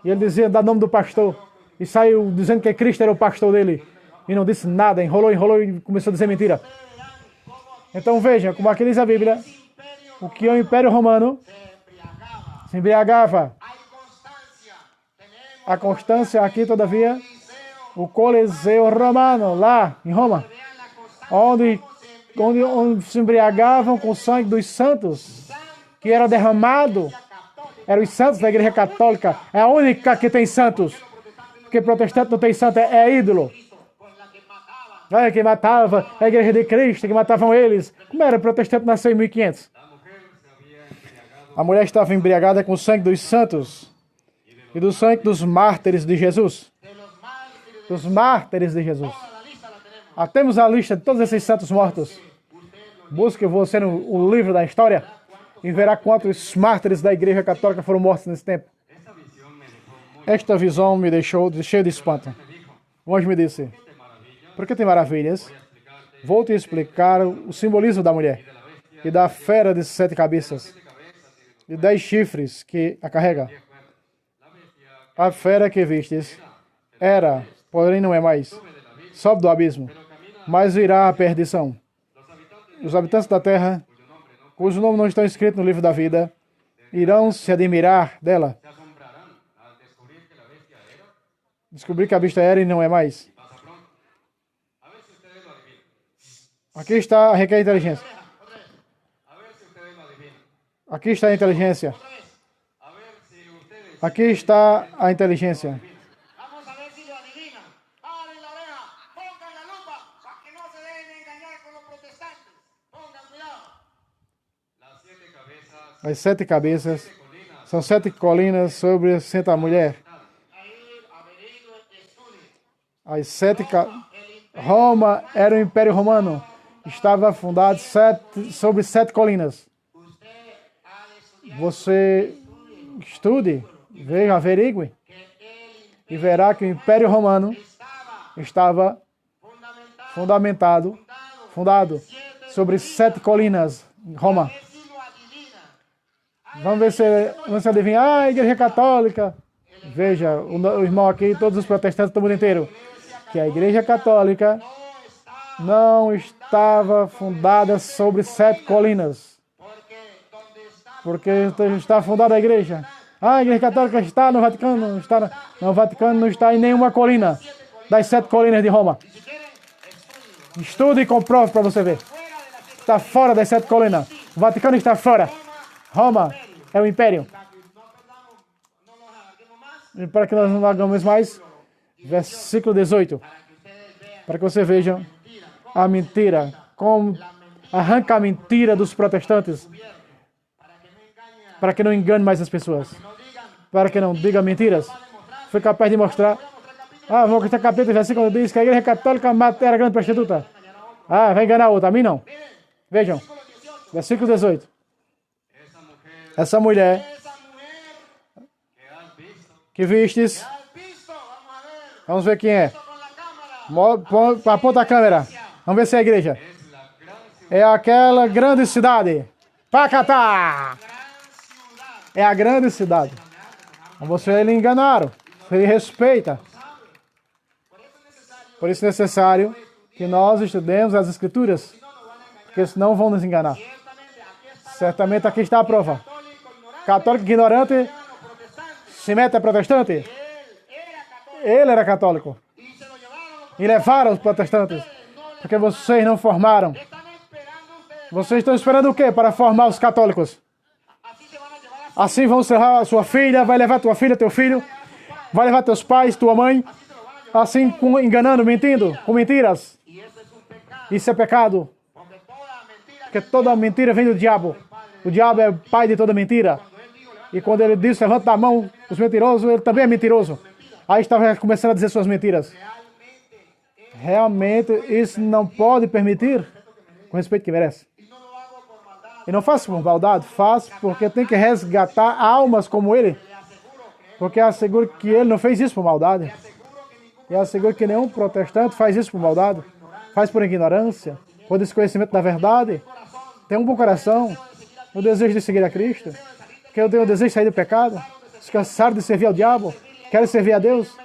E ele dizia dar nome do pastor. E saiu dizendo que Cristo era o pastor dele. E não disse nada, enrolou e começou a dizer mentira. Então veja, como aqui diz a Bíblia, o que é o Império Romano se embriagava. A constância aqui, todavia, o Coliseu Romano, lá em Roma, onde se embriagavam com o sangue dos santos, que era derramado. Eram os santos da Igreja Católica. É a única que tem santos. Porque protestante não tem santo, é ídolo. É quem matava a Igreja de Cristo, que matavam eles. Como era? O protestante nasceu em 1500. A mulher estava embriagada com o sangue dos santos e do sangue dos mártires de Jesus. Dos mártires de Jesus. Temos a lista de todos esses santos mortos. Busque você no livro da história e verá quantos mártires da Igreja Católica foram mortos nesse tempo. Esta visão me deixou cheio de espanto. O anjo me disse: por que tem maravilhas? Vou te explicar o simbolismo da mulher e da fera de 7 cabeças e 10 chifres que a carrega. A fera que vistes era, porém não é mais, sobe do abismo, mas irá à perdição. Os habitantes da terra, cujo nome não está escrito no livro da vida, irão se admirar dela. Descobrir que a besta era e não é mais. Aqui está a requer inteligência. Aqui está a inteligência. Aqui está a inteligência. As 7 cabeças são 7 colinas sobre senta a mulher. As 7 Roma era o Império Romano. Estava fundado sobre 7 colinas. Você estude, veja, averigue e verá que o Império Romano estava fundado sobre 7 colinas em Roma. Vamos ver se adivinha. A Igreja Católica. Veja, o irmão aqui, todos os protestantes do mundo inteiro, que a Igreja Católica não estava fundada sobre 7 colinas. Porque está fundada a igreja. A Igreja Católica está no Vaticano. No Vaticano não está em nenhuma colina das 7 colinas de Roma. Estude e comprove para você ver. Está fora das 7 colinas. O Vaticano está fora. Roma é o império. E para que nós não largamos mais, versículo 18. Para que você veja a mentira, como arranca a mentira dos protestantes, para que não engane mais as pessoas, para que não diga mentiras. Foi capaz de mostrar. Vou que capítulo versículo diz que a Igreja Católica era grande prostituta. Vai enganar outra, a mim não. Vejam, versículo 18. Essa mulher que vistes, vamos ver quem é. Aponta a câmera. Vamos ver se é a igreja. É aquela grande cidade. Pacatá! É a grande cidade. Você lhe enganaram. Você lhe respeita. Por isso é necessário que nós estudemos as Escrituras. Porque senão vão nos enganar. Certamente aqui está a prova. Católico ignorante se mete a protestante. Ele era católico. E levaram os protestantes. Porque vocês não formaram. Vocês estão esperando o quê para formar os católicos? Assim vão levar a sua filha, vai levar tua filha, teu filho, vai levar teus pais, tua mãe, assim enganando, mentindo, com mentiras. Isso é pecado. Porque toda mentira vem do diabo. O diabo é o pai de toda mentira. E quando ele diz, levanta a mão, os mentirosos, ele também é mentiroso. Aí estava começando a dizer suas mentiras. Realmente isso não pode permitir, com respeito que merece. E não faço por maldade, faço porque tem que resgatar almas como ele. Porque asseguro que ele não fez isso por maldade. E asseguro que nenhum protestante faz isso por maldade. Faz por ignorância, por desconhecimento da verdade. Tem um bom coração, o desejo de seguir a Cristo. Que eu tenho o desejo de sair do pecado, descansar de servir ao diabo. querem servir a Deus.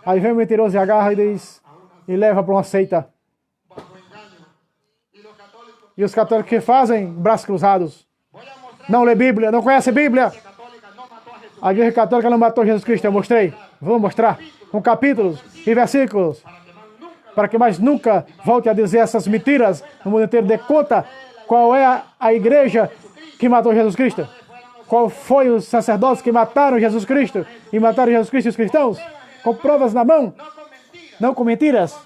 Aí vem o mentiroso e agarra e diz, e leva para uma seita. E os católicos que fazem? Braços cruzados. Não lê Bíblia, não conhece Bíblia. A Igreja Católica não matou Jesus Cristo, eu mostrei. Vou mostrar com capítulos e versículos. Para que mais nunca volte a dizer essas mentiras no mundo inteiro. Dê conta qual é a igreja que matou Jesus Cristo. Qual foi os sacerdotes que mataram Jesus Cristo e mataram Jesus Cristo e os cristãos? Com provas na mão, não com mentiras.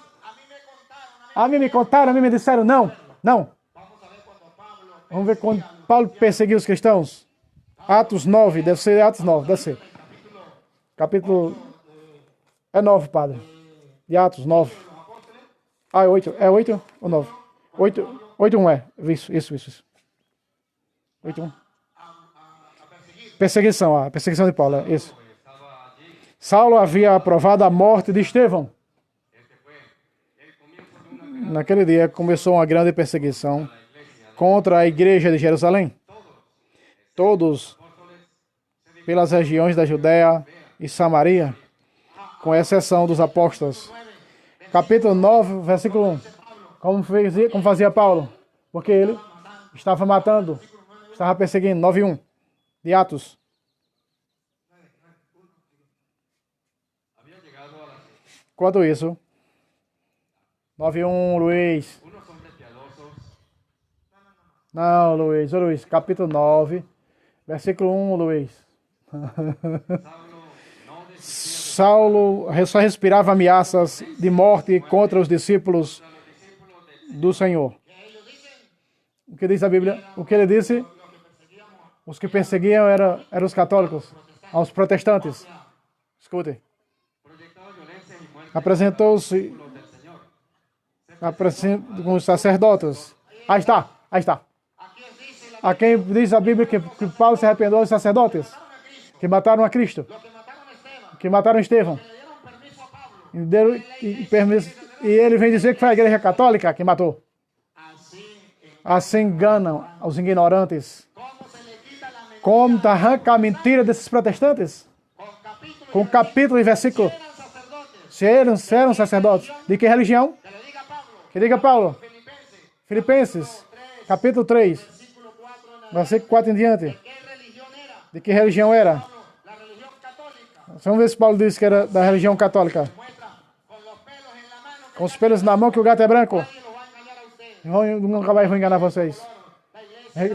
A mim me contaram, a mim me disseram não, não. Vamos ver quando Paulo perseguiu os cristãos. Atos 9, deve ser Atos 9, deve ser. Capítulo... É 9, padre. De Atos 9. Ah, é 8. É 8 ou 9? 8, 1 é. Isso. 8, 1. Perseguição, a perseguição de Paulo, é isso. Saulo havia aprovado a morte de Estevão. Naquele dia começou uma grande perseguição contra a igreja de Jerusalém. Todos, pelas regiões da Judéia e Samaria, com exceção dos apóstolos. Capítulo 9, versículo 1. Como fazia Paulo? Porque ele estava matando, estava perseguindo. 9:1 de Atos. Quanto isso? 9:1, Luiz. Não, Luiz, capítulo 9, versículo 1, Luiz. Saulo só respirava ameaças de morte contra os discípulos do Senhor. O que diz a Bíblia? O que ele disse? Os que perseguiam eram os católicos, aos protestantes. Escutem. Apresentou-se com os sacerdotes. Aí está. A quem diz a Bíblia que Paulo se arrependeu dos sacerdotes que mataram a Cristo, que mataram Estevão. E ele vem dizer que foi a Igreja Católica que matou. Assim enganam os ignorantes. Como arranca a mentira desses protestantes? Com capítulo e versículo. Se eram sacerdotes. De que religião? Que diga Paulo. Filipenses, capítulo 3, versículo 4 em diante. De que religião era? Vamos ver se Paulo disse que era da religião católica. Com os pelos na mão que o gato é branco. Nunca mais vou enganar vocês.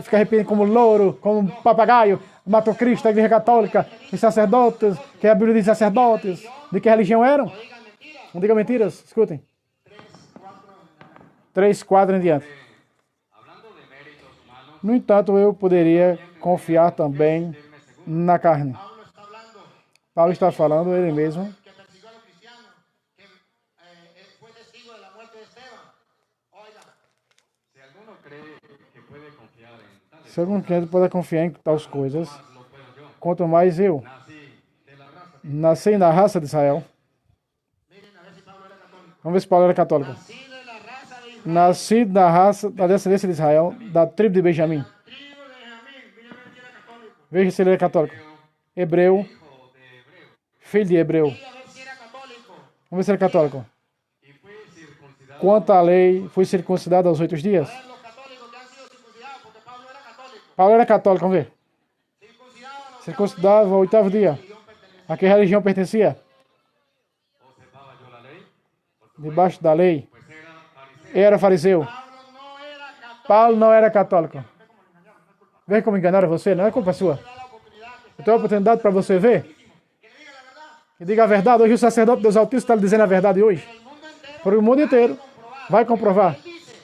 Fica repetindo como louro, como papagaio. Matou Cristo, a Igreja Católica. E sacerdotes, que a Bíblia diz sacerdotes. De que religião eram? Não diga mentiras, escutem. 3, 4 em diante. No entanto, eu poderia confiar também na carne. Paulo está falando ele mesmo. Se algum crente pode confiar em tais coisas, quanto mais eu. Nasci na raça de Israel. Vamos ver se Paulo era católico. Nasci da descendência de Israel, da tribo de Benjamim. Veja se ele é católico. Hebreu. Filho de Hebreu. Vamos ver se ele é católico. Quanto à lei, fui circuncidado aos 8 dias. Paulo era católico, vamos ver. Circuncidado ao 8º dia. A que religião pertencia? Debaixo da lei. Era fariseu. Paulo não era católico. Veja como enganaram você, não é culpa sua. Eu tenho a oportunidade para você ver. E diga a verdade. Hoje o sacerdote Deus Altíssimo está lhe dizendo a verdade hoje. Por o mundo inteiro. Vai comprovar.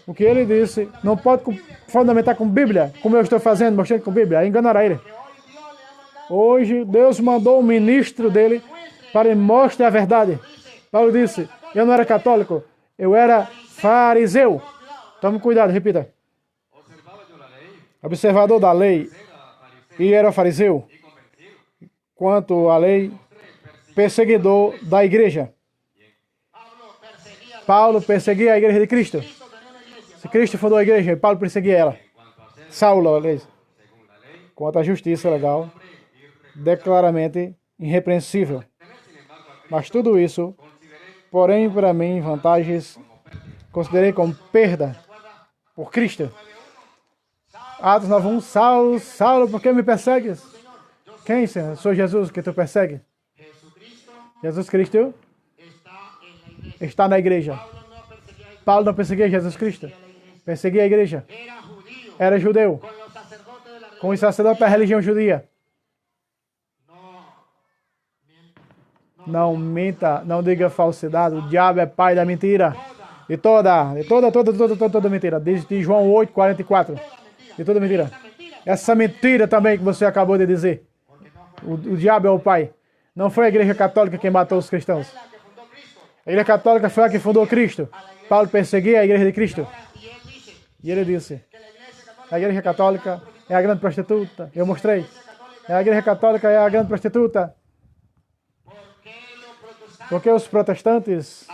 O que ele disse não pode fundamentar com Bíblia, como eu estou fazendo, mostrando com Bíblia. Aí enganará ele. Hoje Deus mandou o ministro dele para ele mostrar a verdade. Paulo disse, eu não era católico, eu era fariseu. Tome cuidado, repita. Observador da lei e era fariseu. Quanto à lei, perseguidor da igreja. Paulo perseguia a igreja de Cristo. Se Cristo fundou a igreja, Paulo perseguia ela. Saulo, aliás. Quanto à justiça legal, declaradamente irrepreensível. Mas tudo isso, porém, para mim, vantagens, considerei como perda por Cristo. Atos 9:1, Saulo, Saulo, por que me persegues? Quem, Senhor? Sou Jesus que tu persegue. Jesus Cristo está na igreja. Paulo não perseguia Jesus Cristo. Perseguia a igreja. Era judeu. Com os sacerdotes da religião judia. Não minta, não diga falsidade. O diabo é pai da mentira. De toda mentira. De João 8:44. De toda mentira. Essa mentira também que você acabou de dizer. O diabo é o pai. Não foi a igreja católica quem matou os cristãos. A igreja católica foi a que fundou Cristo. Paulo perseguia a igreja de Cristo. E ele disse, a igreja católica é a grande prostituta. Eu mostrei. A igreja católica é a grande prostituta. Porque os protestantes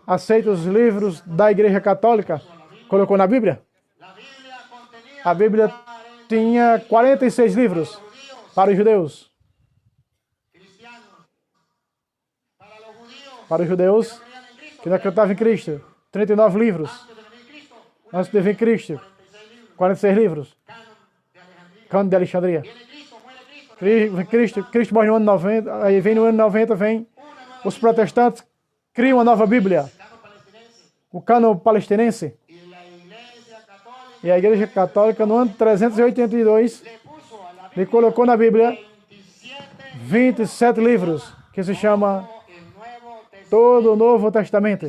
aceitam os livros da igreja católica. Colocou na Bíblia. A Bíblia tinha 46 livros para os judeus. Para os judeus que não acreditavam em Cristo. 39 livros. Antes de vir Cristo. 46 livros. Cânone de Alexandria. Cristo morre no ano 90. Aí vem no ano 90, vem os protestantes criam uma nova Bíblia. O cânone palestinense. E a igreja católica no ano 382 lhe colocou na Bíblia 27 livros. Que se chama todo o Novo Testamento.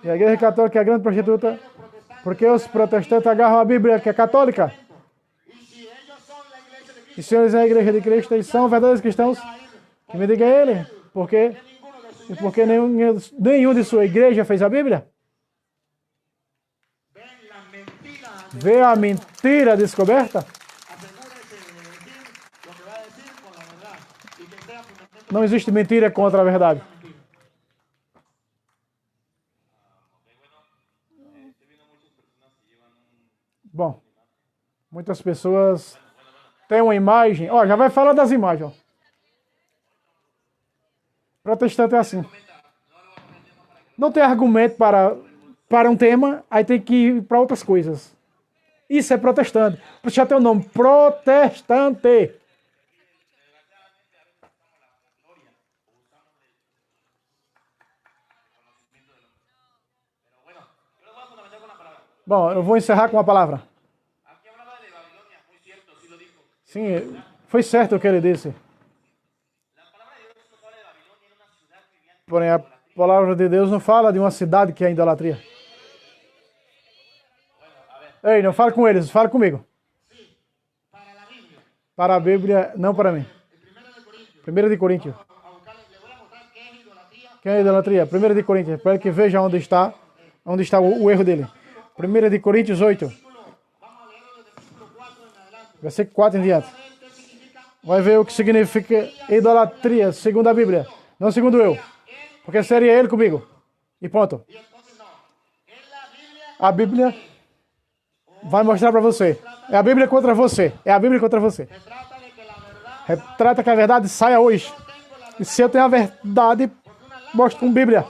E a igreja católica é a grande prostituta, porque os protestantes agarram a Bíblia, que é católica. E se eles são a igreja de Cristo, eles são verdadeiros cristãos, que me diga ele, porque nenhum de sua igreja fez a Bíblia. Vê a mentira descoberta? Não existe mentira contra a verdade. Bom, muitas pessoas têm uma imagem. Ó, já vai falar das imagens. Ó. Protestante é assim. Não tem argumento para um tema, aí tem que ir para outras coisas. Isso é protestante. Já tem o nome, protestante. Bom, eu vou encerrar com uma palavra. Sim, foi certo o que ele disse. Porém, a palavra de Deus não fala de uma cidade que é idolatria. Ei, não fala com eles, fala comigo. Para a Bíblia, não para mim. 1 de Coríntios. Que é idolatria? 1 de Coríntios, para que veja onde está o erro dele. 1 de Coríntios 8. Versículo 4 em diante. Vai ver o que significa idolatria, segundo a Bíblia. Não segundo eu. Porque seria ele comigo. E ponto. A Bíblia vai mostrar para você. É a Bíblia contra você. É a Bíblia contra você. Retrata que a verdade saia hoje. E se eu tenho a verdade, mostro com Bíblia.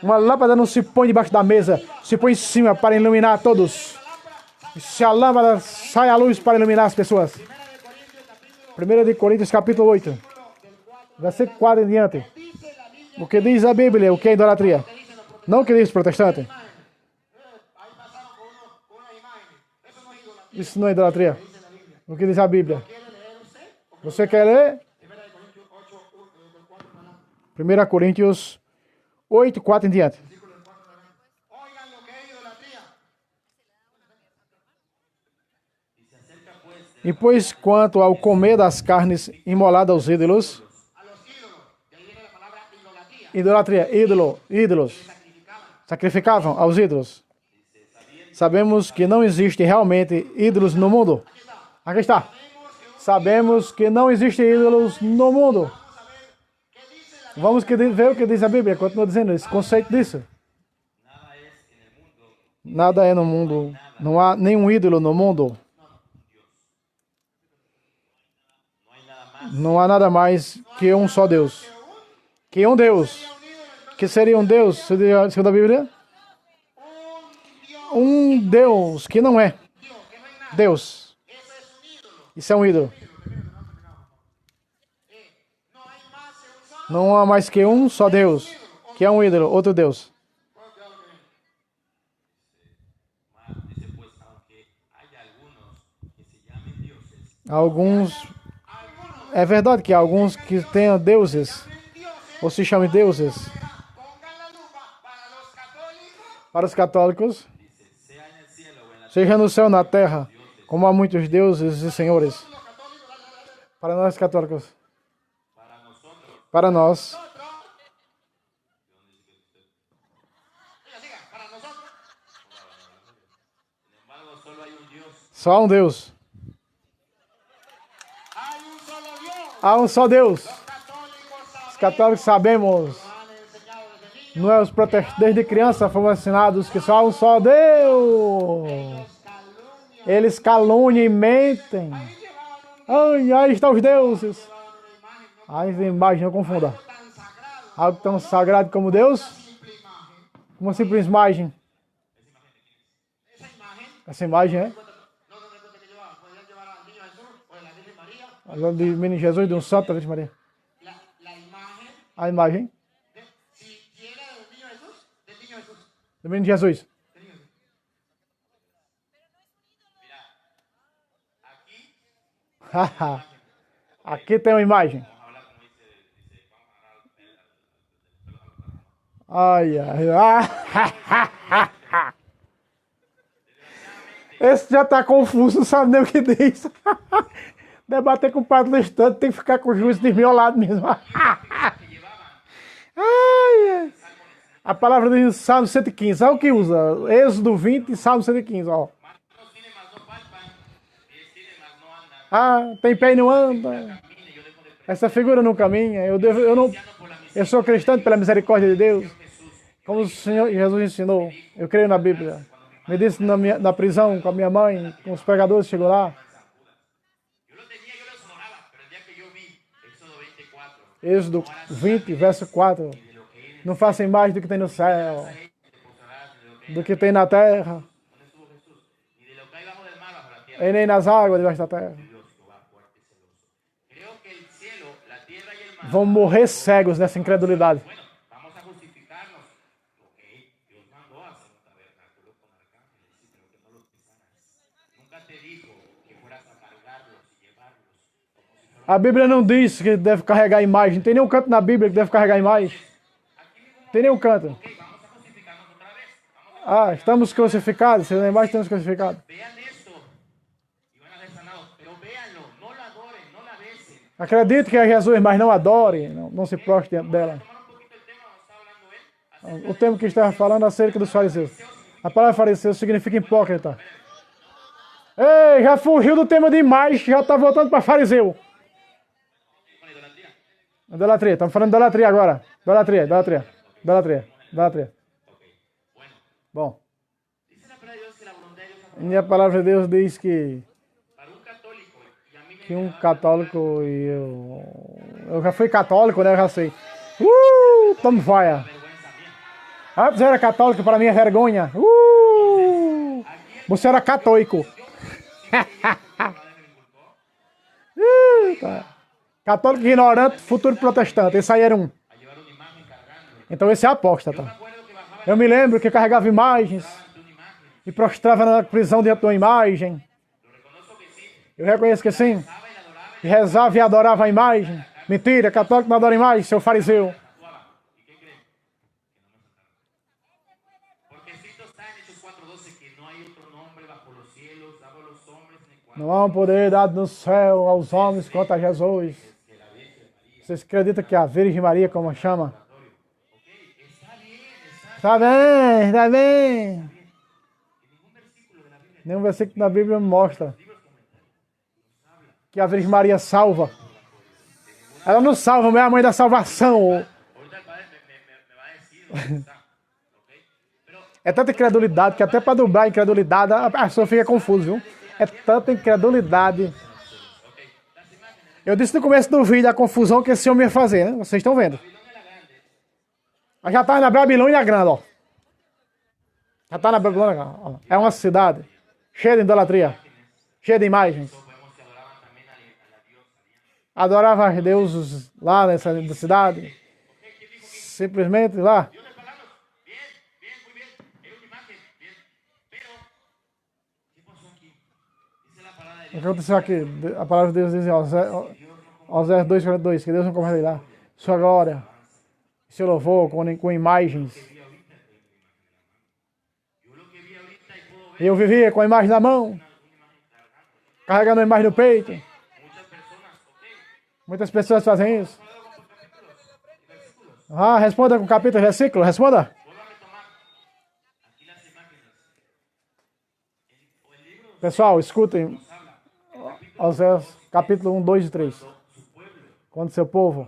Uma lâmpada não se põe debaixo da mesa. Se põe em cima para iluminar todos. E se a lâmpada sai à luz para iluminar as pessoas. 1 de Coríntios capítulo 8. Versículo 4 em diante. O que diz a Bíblia, o que é idolatria? Não o que diz o protestante. Isso não é idolatria. O que diz a Bíblia? Você quer ler? 1 Coríntios 8, 4 em diante. E pois quanto ao comer das carnes imoladas aos ídolos, idolatria, ídolos, sacrificavam aos ídolos. Sabemos que não existe realmente ídolos no mundo. Aqui está. Sabemos que não existem ídolos no mundo. Vamos ver o que diz a Bíblia. Continua dizendo esse conceito disso. Nada é no mundo. Não há nenhum ídolo no mundo. Não há nada mais que um só Deus. Que um Deus. Que seria um Deus, segundo a Bíblia? Um Deus que não é Deus. Isso é um ídolo. Não há mais que um só Deus, que é um ídolo, outro Deus. Alguns... É verdade que há alguns que tenham deuses, ou se chamem deuses. Para os católicos, seja no céu ou na terra, como há muitos deuses e senhores. Para nós católicos. Para nós. Só há um Deus. Há um só Deus. Os católicos sabemos. Não é os protestantes. Desde criança fomos ensinados que só há um só Deus. Eles caluniam e mentem. Ai, aí estão os deuses. Aí imagem, não confunda. Algo tão sagrado como Deus. Uma simples imagem. Essa imagem é de menino Jesus, de um santo da Virgem Maria. A imagem do menino Jesus. Aqui tem uma imagem. Ai, ai, ai. Esse já tá confuso, não sabe nem o que diz. Debater com o padre Lestante tem que ficar com o juiz desmiolado mesmo. Ai, a palavra de Salmo 115, olha o que usa. Êxodo 20 e Salmo 115, ó. Ah, tem pé e não anda. Essa figura não caminha. Eu sou cristão pela misericórdia de Deus. Como o Senhor Jesus ensinou. Eu creio na Bíblia. Me disse na prisão com a minha mãe, com os pregadores, chegou lá. Êxodo 20, verso 4. Não façam imagem do que tem no céu, do que tem na terra, e nem nas águas debaixo da terra. Vão morrer cegos nessa incredulidade. A Bíblia não diz que deve carregar imagem. Não tem nenhum canto na Bíblia que deve carregar imagem. Não tem nenhum canto. Ah, estamos crucificados. Se lembrar, estamos crucificados. Acredite que é Jesus, mas não adore. Não se prostre diante dela. O tema que estava falando acerca dos fariseus. A palavra fariseu significa hipócrita. Ei, já fugiu do tema de imagem, já está voltando para fariseu. Idolatria, estamos falando de idolatria agora. Idolatria. Bom. E a palavra de Deus diz que um católico e eu já fui católico, né? Eu já sei. Tamo vaia. Antes eu era católico, para mim é vergonha. Você era católico. Tá. Católico ignorante, futuro protestante. Esse aí era um. Então esse é apóstata. Eu me lembro que eu carregava imagens e prostrava na prisão diante de uma imagem. Eu reconheço que sim. E rezava e adorava a imagem. Mentira, católico não adora imagem, seu fariseu. Não há um poder dado no céu aos homens quanto a Jesus. Vocês acreditam que a Virgem Maria, como chama? Está bem. Nenhum versículo da Bíblia mostra que a Virgem Maria salva. Ela não salva, mas é a mãe da salvação. É tanta incredulidade que até para dobrar a incredulidade a pessoa fica confusa, viu? É tanta incredulidade. Eu disse no começo do vídeo a confusão que esse homem ia fazer, né? Vocês estão vendo. Já tá na Babilônia Grande, ó. Já tá na Babilônia Grande. Ó. É uma cidade cheia de idolatria, cheia de imagens. Adorava os deuses lá nessa cidade. Simplesmente lá. O que aconteceu aqui? A palavra de Deus diz em Oséias 2:42, que Deus não converterá sua glória, seu louvor com imagens. Eu vivia com a imagem na mão, carregando a imagem no peito. Muitas pessoas fazem isso. Responda com capítulo e versículo, responda. Pessoal, escutem. Oséias, capítulo 1, 2 e 3. Quando seu povo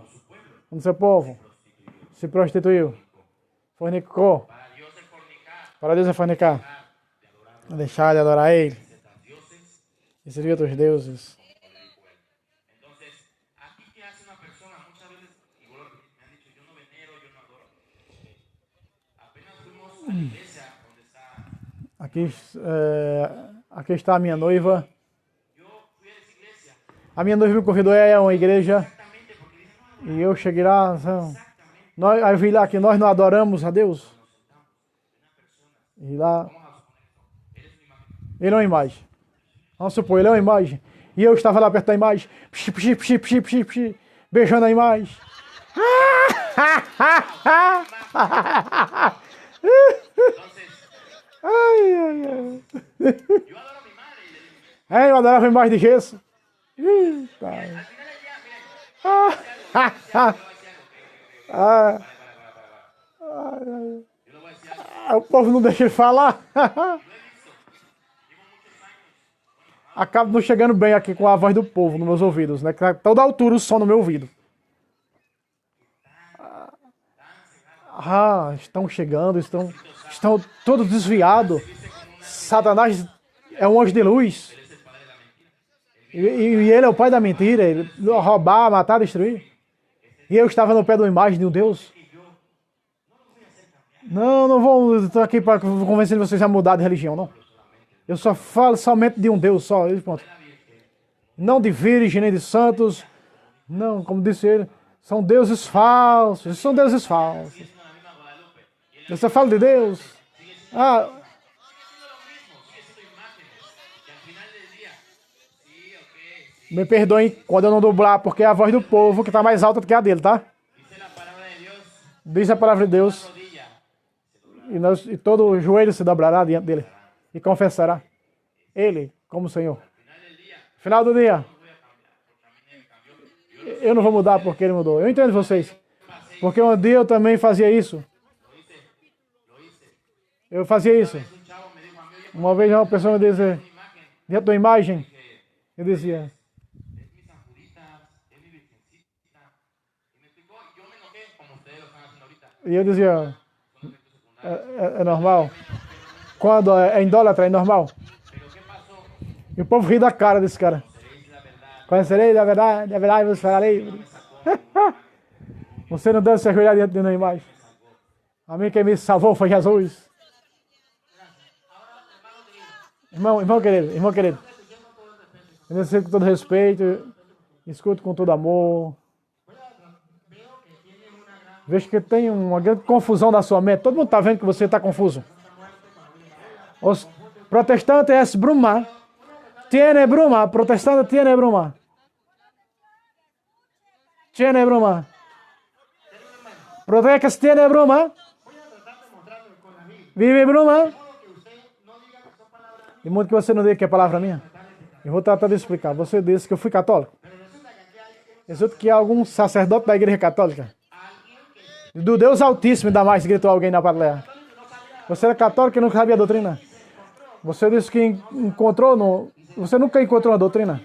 se prostituiu, fornicou, para Deus é fornicar, deixar de adorar Ele e servir outros deuses. Aqui está a minha noiva. A minha noiva me convidou a uma igreja e eu cheguei lá. Aí eu vi lá que nós não adoramos a Deus. E lá, ele é uma imagem. Vamos supor, ele é uma imagem. E eu estava lá perto da imagem, beijando a imagem. Eu adorava a imagem de gesso. O povo não deixa ele falar. Acabo não chegando bem aqui com a voz do povo nos meus ouvidos, né? Que toda altura o som no meu ouvido. Estão chegando, estão todos desviados. Satanás é um anjo de luz. E ele é o pai da mentira. Ele roubar, matar, destruir. E eu estava no pé de uma imagem de um Deus. Não vou. Estou aqui para convencer vocês a mudar de religião, não. Eu só falo somente de um Deus só. Pronto. Não de virgem, nem de santos. Não, como disse ele, são deuses falsos. São deuses falsos. Eu só falo de Deus. Me perdoem quando eu não dublar, porque é a voz do povo que está mais alta do que a dele, tá? Diz a palavra de Deus. E todo o joelho se dobrará diante dele. E confessará Ele como Senhor. Final do dia. Eu não vou mudar porque Ele mudou. Eu entendo vocês. Porque um dia eu também fazia isso. Eu fazia isso. Uma vez uma pessoa me disse, dentro da imagem, eu dizia... E eu dizia, é normal. Quando é idólatra, é normal. E o povo ri da cara desse cara. Conhecerei da verdade vos falarei. Você não deve se ajoelhar diante de uma imagem. A mim quem me salvou foi Jesus. Irmão querido. Eu necessito com todo respeito, escuto com todo amor. Vejo que tem uma grande confusão na sua mente. Todo mundo está vendo que você está confuso. Os protestantes es bruma. Tiene bruma. Protestante tiene bruma. Tiene bruma. Protestantes tiene bruma. Vive bruma. De modo que você não diga que é palavra minha. Eu vou tratar de explicar. Você disse que eu fui católico. Resulta que algum sacerdote da igreja católica, do Deus Altíssimo, ainda mais, gritou alguém na plateia. Você era católico e não sabia a doutrina? Você disse que encontrou no... Você nunca encontrou uma doutrina?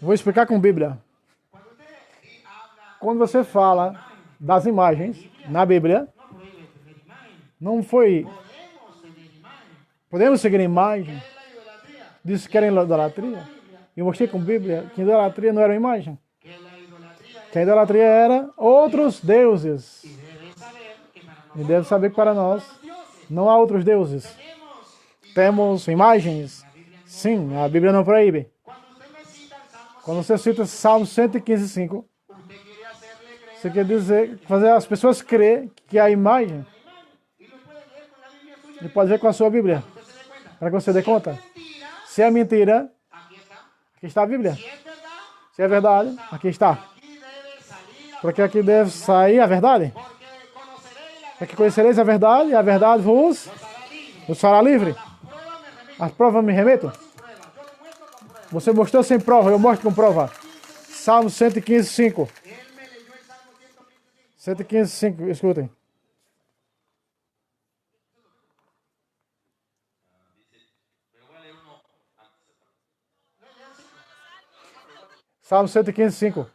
Vou explicar com Bíblia. Quando você fala das imagens na Bíblia, não foi... Podemos seguir a imagem? Diz que querem idolatria. Eu mostrei com a Bíblia que a idolatria não era uma imagem. Que a idolatria era outros deuses. E deve saber que para nós não há outros deuses. Temos imagens? Sim, a Bíblia não proíbe. Quando você cita Salmo 115:5, você quer dizer, fazer as pessoas crer que a imagem, e pode ver com a sua Bíblia, para que você dê conta. Se é mentira, aqui está a Bíblia. Se é verdade, aqui está. Porque aqui deve sair a verdade. Porque conhecereis a verdade, e a verdade vos fará livre. As provas me remeto. Você mostrou sem prova, eu mostro com prova. Salmo 115:5. 115:5, escutem. Salmo 115:5.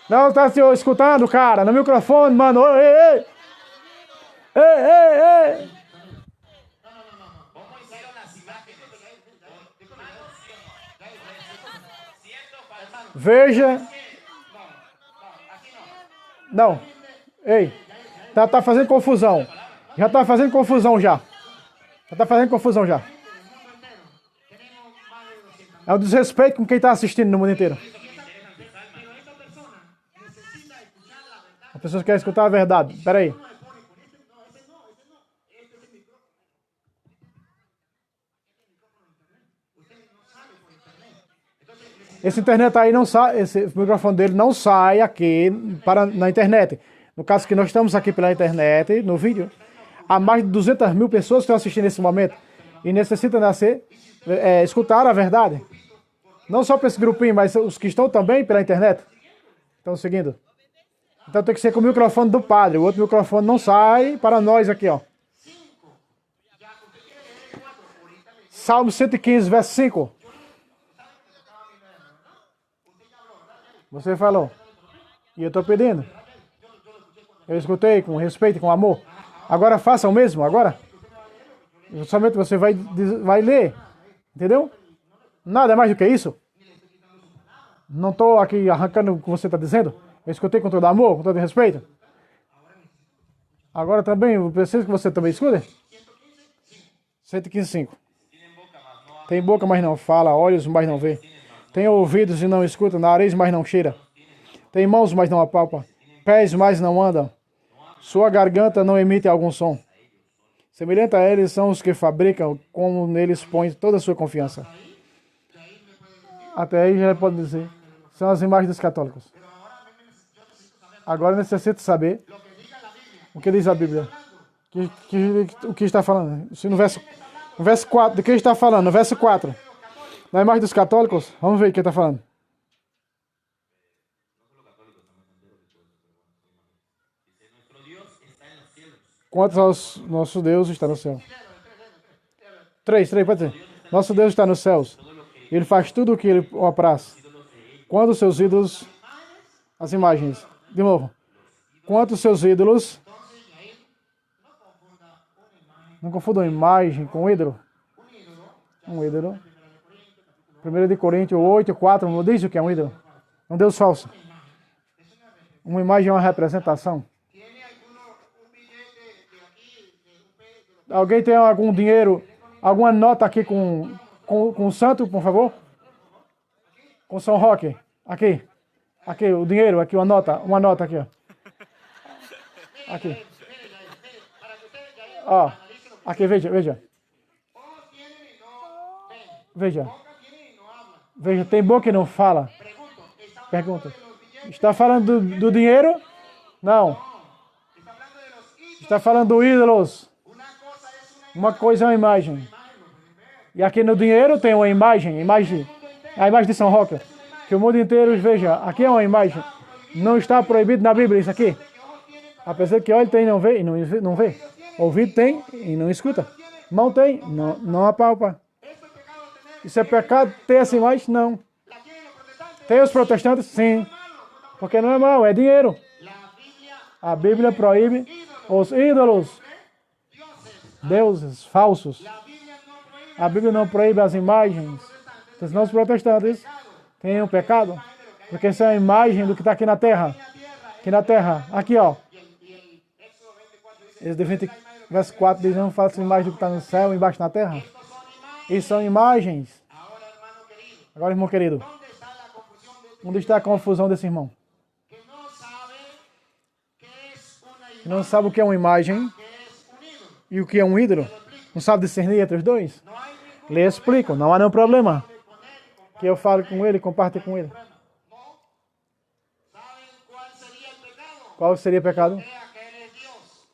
Não está se escutando, cara, no microfone, mano. Ei, ei. Ei, ei, ei. Veja. Não. Ei. Tá fazendo confusão. Já tá fazendo confusão já. Já tá fazendo confusão já. É um desrespeito com quem tá assistindo no mundo inteiro. As pessoas querem escutar a verdade. Espera aí. Esse internet aí não sai, esse microfone dele não sai aqui na internet. No caso que nós estamos aqui pela internet, no vídeo, há mais de 200.000 pessoas que estão assistindo nesse momento e necessitam escutar a verdade. Não só para esse grupinho, mas os que estão também pela internet. Estão seguindo. Então tem que ser com o microfone do padre. O outro microfone não sai para nós aqui, ó. Salmo 115, verso 5. Você falou. E eu estou pedindo. Eu escutei com respeito e com amor. Agora faça o mesmo, agora. Somente você vai ler. Entendeu? Nada mais do que isso. Não estou aqui arrancando o que você está dizendo. Eu escutei com todo amor, com todo respeito. Agora também, eu preciso que você também escute. 115:5. Tem boca, mas não fala. Olhos, mas não vê. Tem ouvidos e não escuta. Nariz, mas não cheira. Tem mãos, mas não apalpa. Pés, mas não andam. Sua garganta não emite algum som. Semelhante a eles são os que fabricam, como neles põe toda a sua confiança. Até aí já pode dizer. São as imagens dos católicos. Agora necessito saber o que diz a Bíblia. O que está falando? Se no verso 4, de que está falando? No verso 4. Na imagem dos católicos, vamos ver o que está falando. Quantos aos nosso Deus está no céu? 3, pode ser. Nosso Deus está nos céus. Ele faz tudo o que ele o apraz. Quando os seus ídolos, as imagens, de novo. Quantos seus ídolos, não confundam imagem com ídolo. Um ídolo. 1 Coríntios 8:4 não diz o que é um ídolo. É um Deus falso. Uma imagem é uma representação. Alguém tem algum dinheiro, alguma nota aqui com o santo, por favor? Com São Roque. Aqui, o dinheiro, aqui uma nota aqui, ó. Aqui. Ó, aqui, veja. Veja, tem boca e não fala. Pergunta. Está falando do dinheiro? Não. Está falando do ídolos. Uma coisa é uma imagem. E aqui no dinheiro tem uma imagem, a imagem de São Roque. Que o mundo inteiro veja, aqui é uma imagem. Não está proibido na Bíblia isso aqui. Apesar que olho tem e não vê, não vê. Ouvido tem e não escuta. Mão tem, não apalpa. Isso é pecado ter essa imagem? Não. Tem os protestantes? Sim. Porque não é mal, é dinheiro. A Bíblia proíbe os ídolos. deuses falsos. A Bíblia não proíbe as imagens. Senão os protestantes têm um pecado, porque isso é a imagem do que está aqui na terra. Aqui na terra, aqui ó. Êxodo 20, verso 4 diz, não faça imagem do que está no céu e embaixo na terra. Isso são imagens. Agora, irmão querido, onde está a confusão desse irmão? Que não sabe o que é uma imagem e o que é um ídolo. Não sabe discernir entre os dois. Lhe explico, não há nenhum problema. Que eu falo com ele, compartilhe com ele. Qual seria o pecado?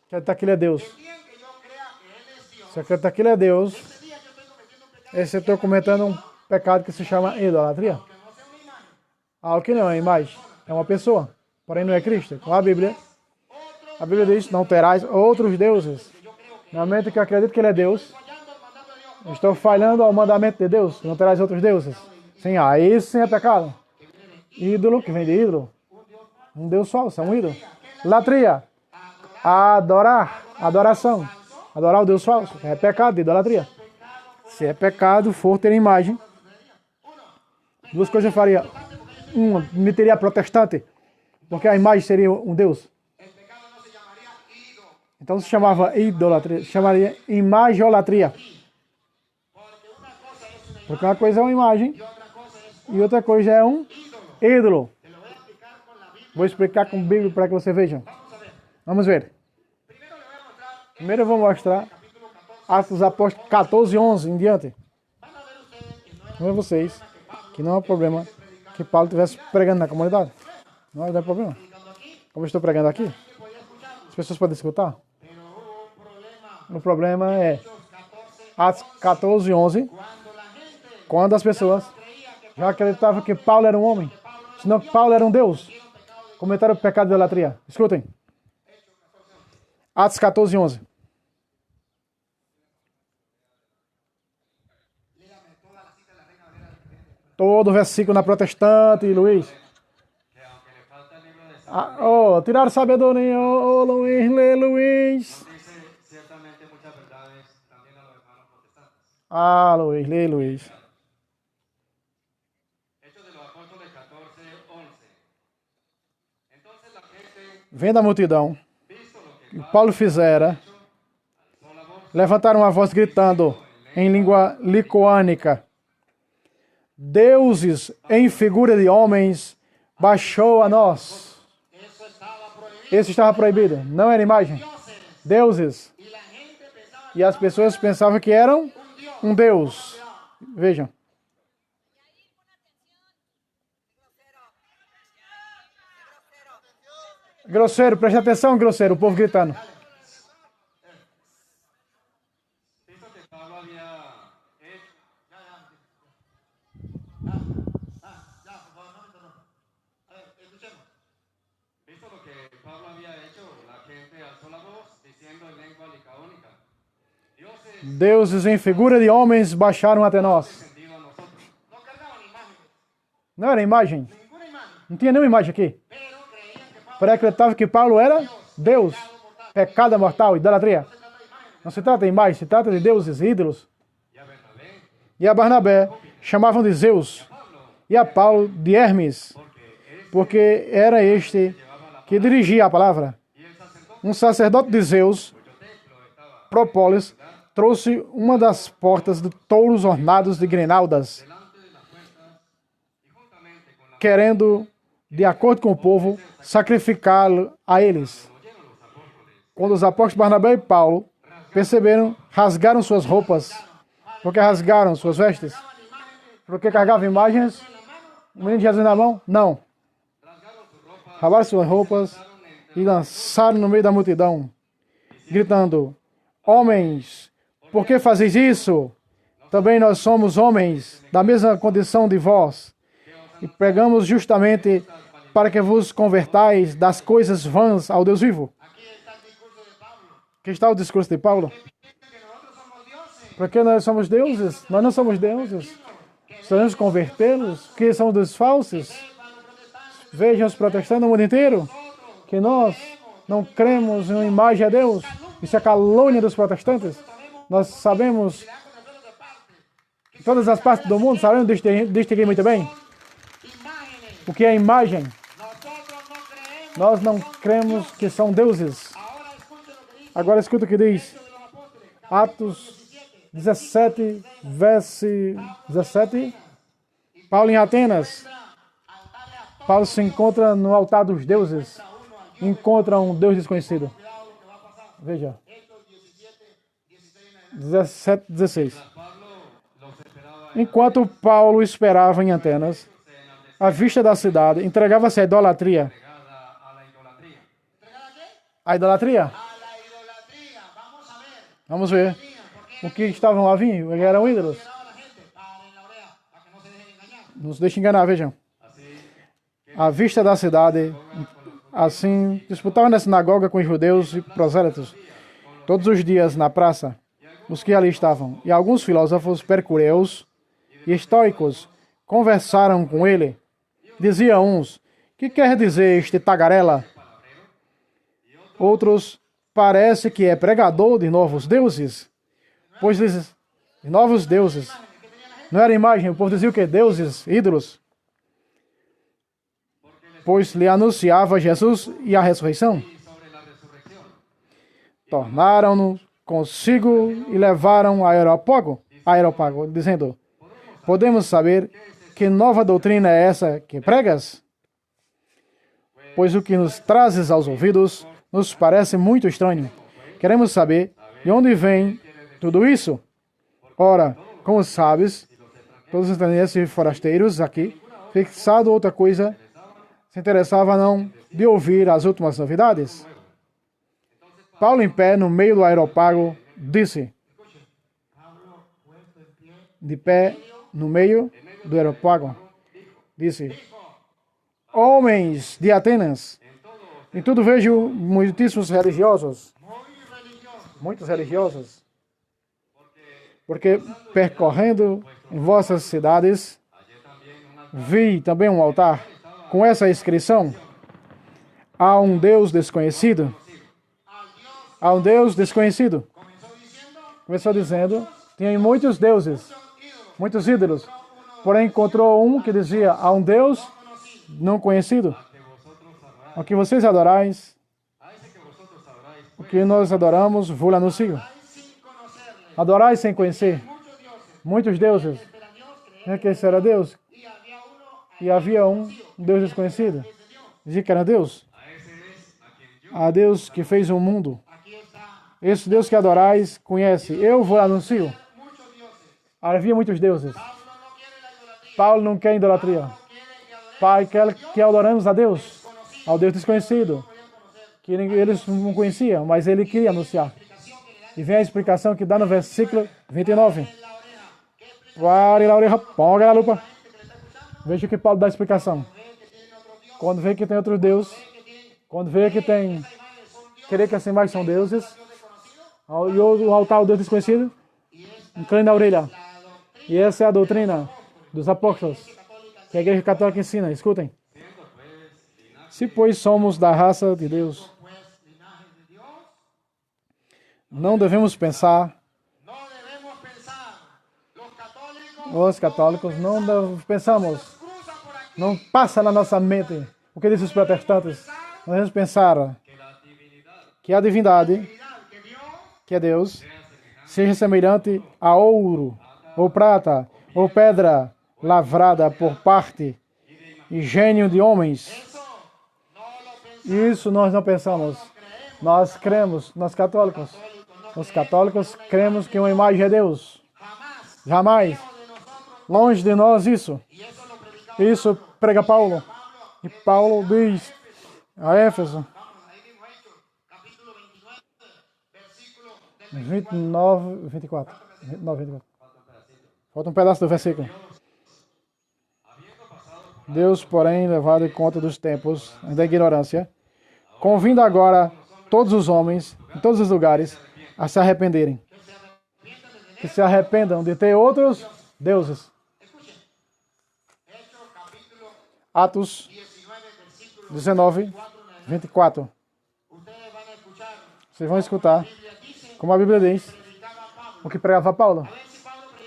Acreditar que ele é Deus. Se acreditar que ele é Deus, esse eu estou cometendo um pecado que se chama idolatria. Algo que não é imagem, é uma pessoa, porém não é Cristo. Com a Bíblia diz, não terás outros deuses. No momento que eu acredito que ele é Deus, eu estou falhando ao mandamento de Deus, não terás outros deuses. Sim, aí sim é pecado. Ídolo, que vem de ídolo. Um Deus falso, é um ídolo. Latria, adorar, adoração. Adorar o Deus falso, é pecado, idolatria. Se é pecado, for ter imagem, duas coisas eu faria. Uma, me teria protestante, porque a imagem seria um Deus. Então se chamava idolatria, chamaria imagolatria. Porque uma coisa é uma imagem e outra coisa é um ídolo. Vou explicar com a Bíblia para que você veja. Vamos ver. Primeiro eu vou mostrar Atos dos Apóstolos 14, 11 em diante. Vamos ver vocês que não há problema que Paulo estivesse pregando na comunidade. Não há problema. Como eu estou pregando aqui, as pessoas podem escutar. O problema é Atos 14, 11, quando as pessoas já acreditavam que Paulo era um homem, senão que Paulo era um Deus. Comentaram o pecado de idolatria. Escutem. Atos 14, 11. Todo o versículo na protestante, Luiz. Tiraram sabedoria, Luiz, lê, Luiz. Luiz, lê, Luiz. Vendo a multidão, que Paulo fizera, levantaram a voz gritando em língua licoânica: deuses em figura de homens, baixou a nós. Esse estava proibido, não era imagem. Deuses. E as pessoas pensavam que eram um Deus. Vejam. Grosseiro, preste atenção, grosseiro, o povo gritando. Deuses em figura de homens baixaram até nós. Não era imagem. Não tinha nenhuma imagem aqui. Porém acreditava que Paulo era Deus. Pecado mortal, idolatria. Não se trata de imagem, se trata de deuses, ídolos. E a Barnabé chamavam de Zeus. E a Paulo de Hermes. Porque era este que dirigia a palavra. Um sacerdote de Zeus, Propólis, trouxe uma das portas de touros ornados de grinaldas, querendo, de acordo com o povo, sacrificá-lo a eles. Quando os apóstolos Barnabé e Paulo perceberam, rasgaram suas roupas. Por que rasgaram suas vestes? Porque carregavam imagens? O menino de Jesus na mão? Não. Rasgaram suas roupas e lançaram no meio da multidão, gritando: homens, por que fazeis isso? Também nós somos homens, da mesma condição de vós. E pregamos justamente para que vos convertais das coisas vãs ao Deus vivo. Aqui está o discurso de Paulo. Porque nós somos deuses? Nós não somos deuses. Precisamos convertê-los, que são dos falsos. Vejam os protestantes no mundo inteiro, que nós não cremos em uma imagem a Deus. Isso é calúnia dos protestantes. Nós sabemos todas as partes do mundo, sabemos distinguir muito bem o que é imagem. Nós não cremos que são deuses. Agora escuta o que diz. Atos 17, verso 17. Paulo em Atenas. Paulo se encontra no altar dos deuses. Encontra um Deus desconhecido. Veja. 17, 16. Enquanto Paulo esperava em Atenas, à vista da cidade, entregava-se à idolatria. A idolatria? Vamos ver. O que estavam lá vindo? Eram ídolos. Não se deixe enganar, vejam. À vista da cidade, assim, disputavam na sinagoga com os judeus e prosélitos, todos os dias na praça, os que ali estavam. E alguns filósofos percureus e estoicos conversaram com ele. Diziam uns: que quer dizer este tagarela? Outros: parece que é pregador de novos deuses. Pois de novos deuses. Não era imagem, o povo dizia o que? Deuses, ídolos. Pois lhe anunciava Jesus e a ressurreição. Tornaram-no consigo e levaram a Areópago, dizendo: podemos saber que nova doutrina é essa que pregas? Pois o que nos trazes aos ouvidos nos parece muito estranho. Queremos saber de onde vem tudo isso. Ora, como sabes, todos os estrangeiros e forasteiros aqui, fixado outra coisa, se interessavam não de ouvir as últimas novidades. Paulo, em pé, no meio do Areópago, disse, de pé, no meio do Areópago, disse: homens de Atenas, em tudo vejo muitíssimos religiosos, muitos religiosos, porque percorrendo em vossas cidades, vi também um altar com essa inscrição: há um Deus desconhecido. Há um Deus desconhecido. Começou dizendo, tinha muitos deuses, muitos ídolos, porém encontrou um que dizia: há um Deus não conhecido. O que vocês adorais, o que nós adoramos, vos anuncio. Adorais sem conhecer muitos deuses. Que esse era Deus. E havia um Deus desconhecido. Dizia que era Deus. A Deus que fez o mundo. Esse Deus que adorais, conhece. Eu vos anuncio. Havia muitos deuses. Paulo não quer idolatria. Pai quer que adoramos a Deus, ao Deus desconhecido, que eles não conheciam, mas ele queria anunciar. E vem a explicação que dá no versículo 29. Pare a orelha, ponga a lupa. Veja o que Paulo dá a explicação. Quando vê que tem outro Deus, quando vê que tem querer que as imagens são deuses, e o altar ao Deus desconhecido, inclina a orelha. E essa é a doutrina dos apóstolos, que a Igreja Católica ensina. Escutem. Se, pois, somos da raça de Deus, não devemos pensar, os católicos, não pensamos, não passa na nossa mente o que dizem os protestantes. Nós devemos pensar que a divindade, que é Deus, seja semelhante a ouro, ou prata, ou pedra lavrada por parte e gênio de homens. Isso nós não pensamos. Nós cremos, nós católicos. Os católicos cremos que uma imagem é Deus. Jamais. Longe de nós isso. Isso prega Paulo. E Paulo diz a Éfeso 29, 24. 29, 24. Falta um pedaço do versículo. Deus, porém, levado em conta dos tempos da ignorância, convindo agora todos os homens, em todos os lugares, a se arrependerem. Que se arrependam de ter outros deuses. Atos 19, 24. Vocês vão escutar, como a Bíblia diz, o que pregava Paulo.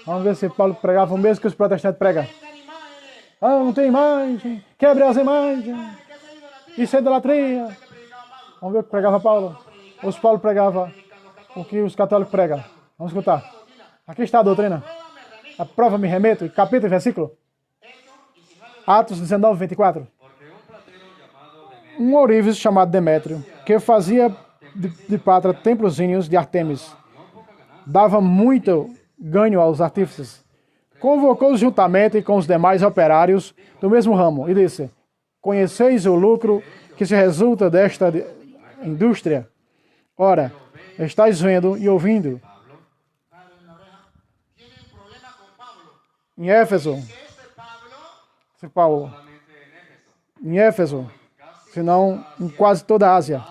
Vamos ver se Paulo pregava o mesmo que os protestantes pregam. Ah, não tem imagem, quebre as imagens, isso é idolatria. Vamos ver o que pregava Paulo. Os Paulo pregava o que os católicos pregam. Vamos escutar. Aqui está a doutrina. A prova me remeto, capítulo e versículo. Atos 19, 24. Um ourives chamado Demétrio, que fazia de Patra templozinhos de Artemis, dava muito ganho aos artífices. Convocou-os juntamente com os demais operários do mesmo ramo e disse: conheceis o lucro que se resulta desta indústria? Ora, estáis vendo e ouvindo. Em Éfeso, Paulo, em Éfeso, senão em quase toda a Ásia,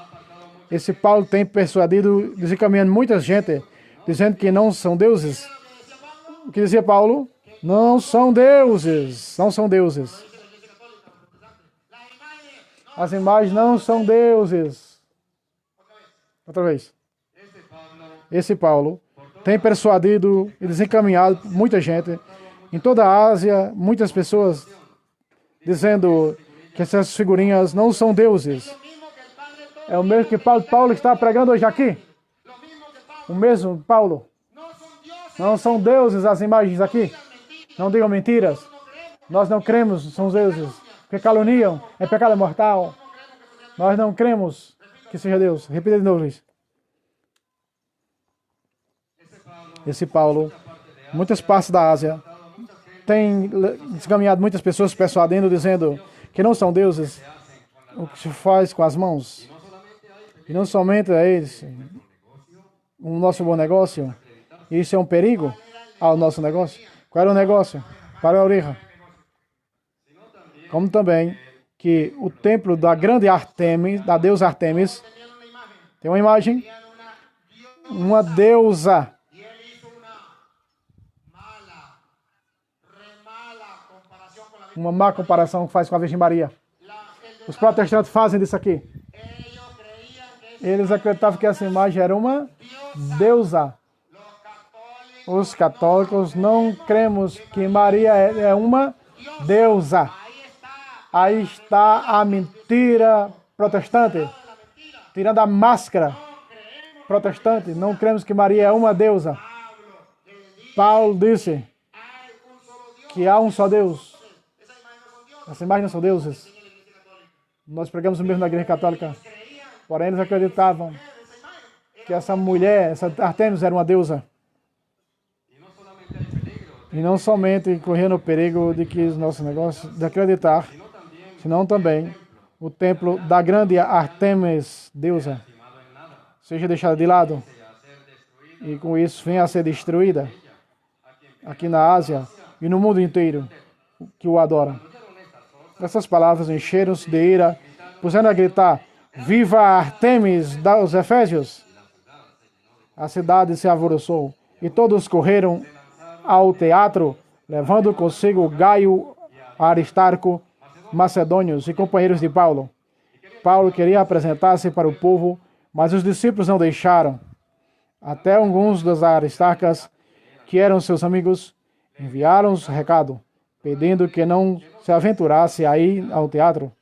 esse Paulo tem persuadido, desencaminhando muita gente, dizendo que não são deuses. O que dizia Paulo? Não são deuses, não são deuses. As imagens não são deuses. Outra vez. Esse Paulo tem persuadido e desencaminhado muita gente em toda a Ásia, muitas pessoas dizendo que essas figurinhas não são deuses. É o mesmo que Paulo está pregando hoje aqui. O mesmo Paulo. Não são deuses as imagens aqui. Não digam mentiras. Nós não cremos são deuses. Porque caluniam é pecado mortal. Nós não cremos que seja Deus. Repita de novo, Luiz. Esse Paulo, muitas partes da Ásia, tem descaminhado muitas pessoas persuadindo, dizendo que não são deuses o que se faz com as mãos. E não somente é esse o nosso bom negócio. Isso é um perigo ao nosso negócio. Qual era o negócio? Para a orelha. Como também que o templo da grande Artemis, da deusa Artemis, tem uma imagem, uma deusa. Uma má comparação que faz com a Virgem Maria. Os protestantes fazem disso aqui. Eles acreditavam que essa imagem era uma deusa. Os católicos não cremos que Maria é uma deusa. Aí está a mentira protestante. Tirando a máscara protestante, não cremos que Maria é uma deusa. Paulo disse que há um só Deus. Essas imagens não são deuses. Nós pregamos o mesmo na Igreja Católica. Porém, eles acreditavam que essa mulher, essa Artemis, era uma deusa. E não somente correndo o perigo de que os nossos negócios, de acreditar, senão também o templo da grande Artemis, deusa, seja deixado de lado. E com isso venha a ser destruída aqui na Ásia e no mundo inteiro que o adora. Essas palavras encheram-se de ira, puseram a gritar: viva Artemis dos Efésios! A cidade se alvoroçou e todos correram ao teatro, levando consigo Gaio, Aristarco, macedônios e companheiros de Paulo. Paulo queria apresentar-se para o povo, mas os discípulos não deixaram. Até alguns dos aristarcas, que eram seus amigos, enviaram recado, pedindo que não se aventurasse a ir ao teatro.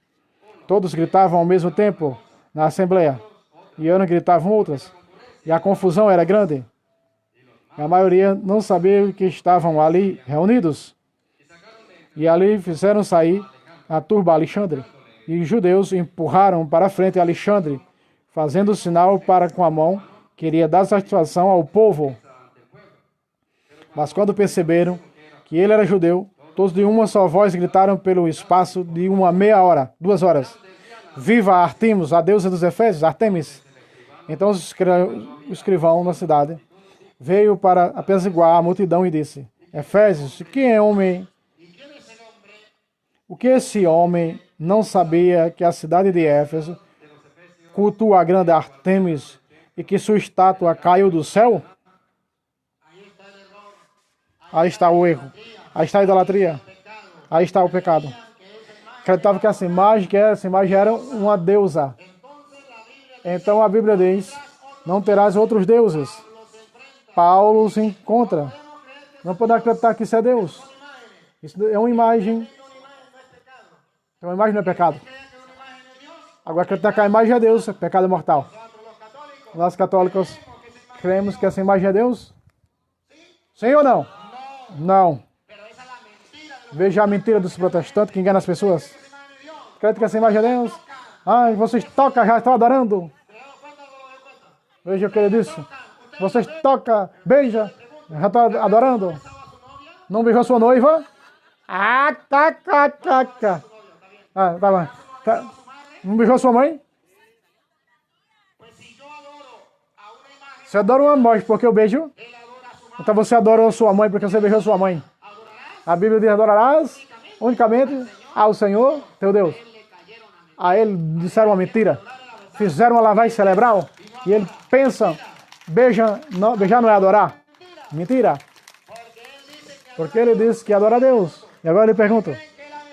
Todos gritavam ao mesmo tempo na assembleia, e outros gritavam outras, e a confusão era grande. A maioria não sabia que estavam ali reunidos. E ali fizeram sair a turba Alexandre. E os judeus empurraram para a frente Alexandre, fazendo sinal para com a mão, queria dar satisfação ao povo. Mas quando perceberam que ele era judeu, todos de uma só voz gritaram pelo espaço de uma meia hora, 2 horas: viva Artemis, a deusa dos Efésios, Artemis! Então o escrivão na cidade veio para apaziguar a multidão e disse: Efésios, quem é homem? O que esse homem não sabia que a cidade de Éfeso cultua a grande Artemis e que sua estátua caiu do céu? Aí está o erro. Aí está a idolatria. Aí está o pecado. Acreditava que essa imagem era uma deusa. Então a Bíblia diz: não terás outros deuses. Paulo se encontra. Não pode acreditar que isso é Deus. Isso é uma imagem. Então a imagem não é pecado. Agora acreditar que a imagem é Deus, é pecado mortal. Nós católicos cremos que essa imagem é Deus? Sim ou não? Não. Veja a mentira dos protestantes que engana as pessoas. Acredita que essa imagem é Deus? Ah, vocês tocam, já estão adorando. Veja o que ele disse. Vocês tocam, beija, já estão adorando. Não beijou sua noiva? Ah, tá. Ah, tá bom. Tá. Não beijou sua mãe? Você adora uma morte porque eu beijo? Então você adora sua mãe porque você beijou sua mãe. A Bíblia diz: adorarás unicamente ao Senhor, teu Deus. A ele disseram uma mentira. Fizeram uma lavagem cerebral. E ele pensa, beijar não é adorar. Mentira. Porque ele disse que adora a Deus. E agora ele pergunta: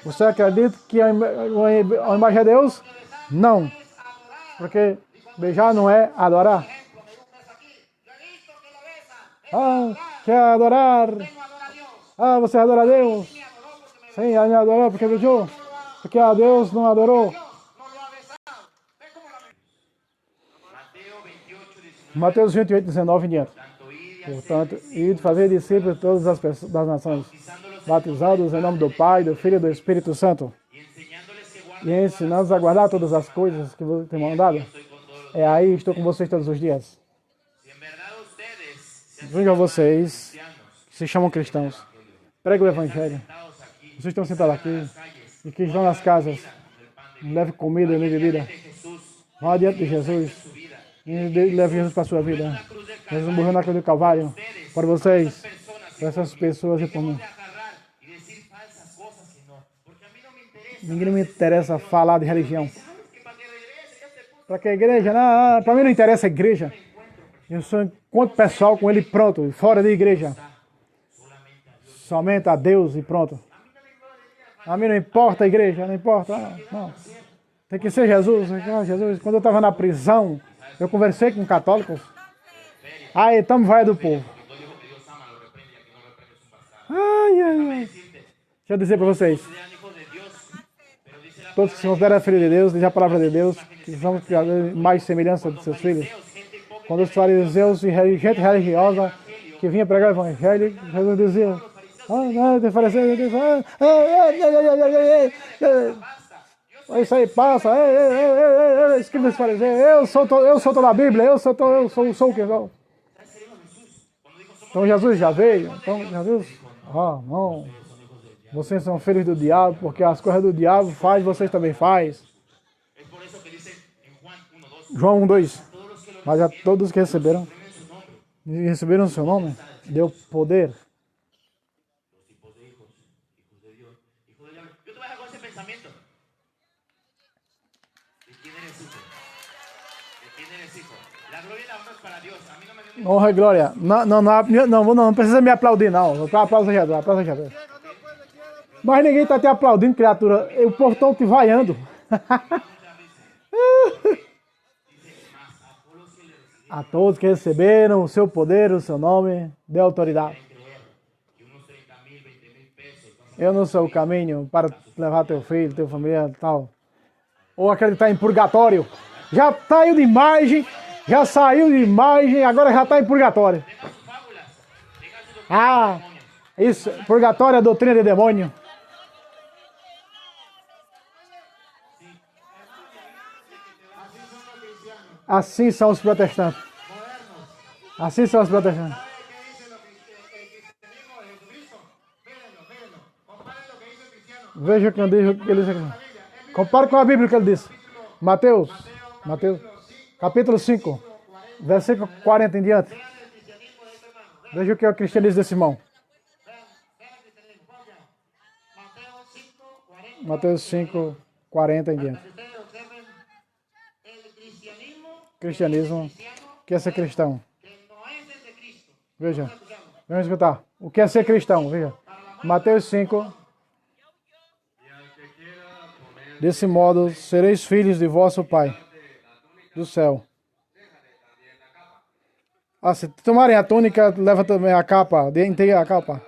você acredita que a imagem é Deus? Não. Porque beijar não é adorar. Ah, quer adorar? Ah, você adora a Deus? Sim, a minha adorou porque beijou. Porque a Deus não adorou. Mateus 28, 19 em diante. Portanto, e de fazer discípulos de todas as pessoas das nações, batizados em nome do Pai, do Filho e do Espírito Santo, e ensinando-os a guardar todas as coisas que vos tenho mandado. É aí, estou com vocês todos os dias. Vejam vocês, que se chamam cristãos, pregue o Evangelho. Vocês estão sentados aqui, e que estão nas casas, leve comida e bebida. Vão adiante de Jesus, e leve Jesus para a sua vida. Jesus morreu na cruz do Calvário, para vocês, para essas pessoas e por mim. Ninguém me interessa falar de religião. Para que a igreja? Não, para mim não interessa a igreja. Eu sou encontro pessoal com ele pronto, fora da igreja. Somente a Deus e pronto. A mim não importa a igreja, não importa. Não. Tem que ser Jesus. Jesus. Quando eu estava na prisão, eu conversei com católicos. Ah, então vai do povo. Ai. Deixa eu dizer para vocês. Todos que se consideram filhos de Deus, diz a palavra de Deus, que são mais semelhança de seus filhos. Quando os fariseus e gente religiosa que vinha pregar o evangelho, Jesus dizia: tem fariseu, isso aí passa, escriba esse fariseu, eu sou toda a Bíblia, eu sou o que eu sou. Então Jesus já veio, não, vocês são filhos do diabo, porque as coisas do diabo faz, vocês também faz. João 1:2. Mas a todos que receberam o seu nome, deu poder. Honra e glória. Não precisa me aplaudir, não. Aplausos já deu. Mas ninguém está te aplaudindo, criatura. O povo está te vaiando. A todos que receberam o seu poder, o seu nome, dê autoridade. Eu não sou o caminho para levar teu filho, tua família e tal. Ou acreditar em purgatório. Já saiu de imagem, agora já está em purgatório. Ah, isso, purgatório é doutrina de demônio. Assim são os protestantes. Assim são os protestantes. Veja o que ele diz aqui. Compare com a Bíblia que ele disse. Mateus, capítulo 5, versículo 40 em diante. Veja o que é o cristianismo desse irmão. Mateus 5, 40 em diante. Cristianismo, o que é ser cristão? Veja, vamos escutar. O que é ser cristão? Veja. Mateus 5. Desse modo, sereis filhos de vosso Pai do céu. Ah, se tomarem a túnica, leva também a capa, inteira a capa.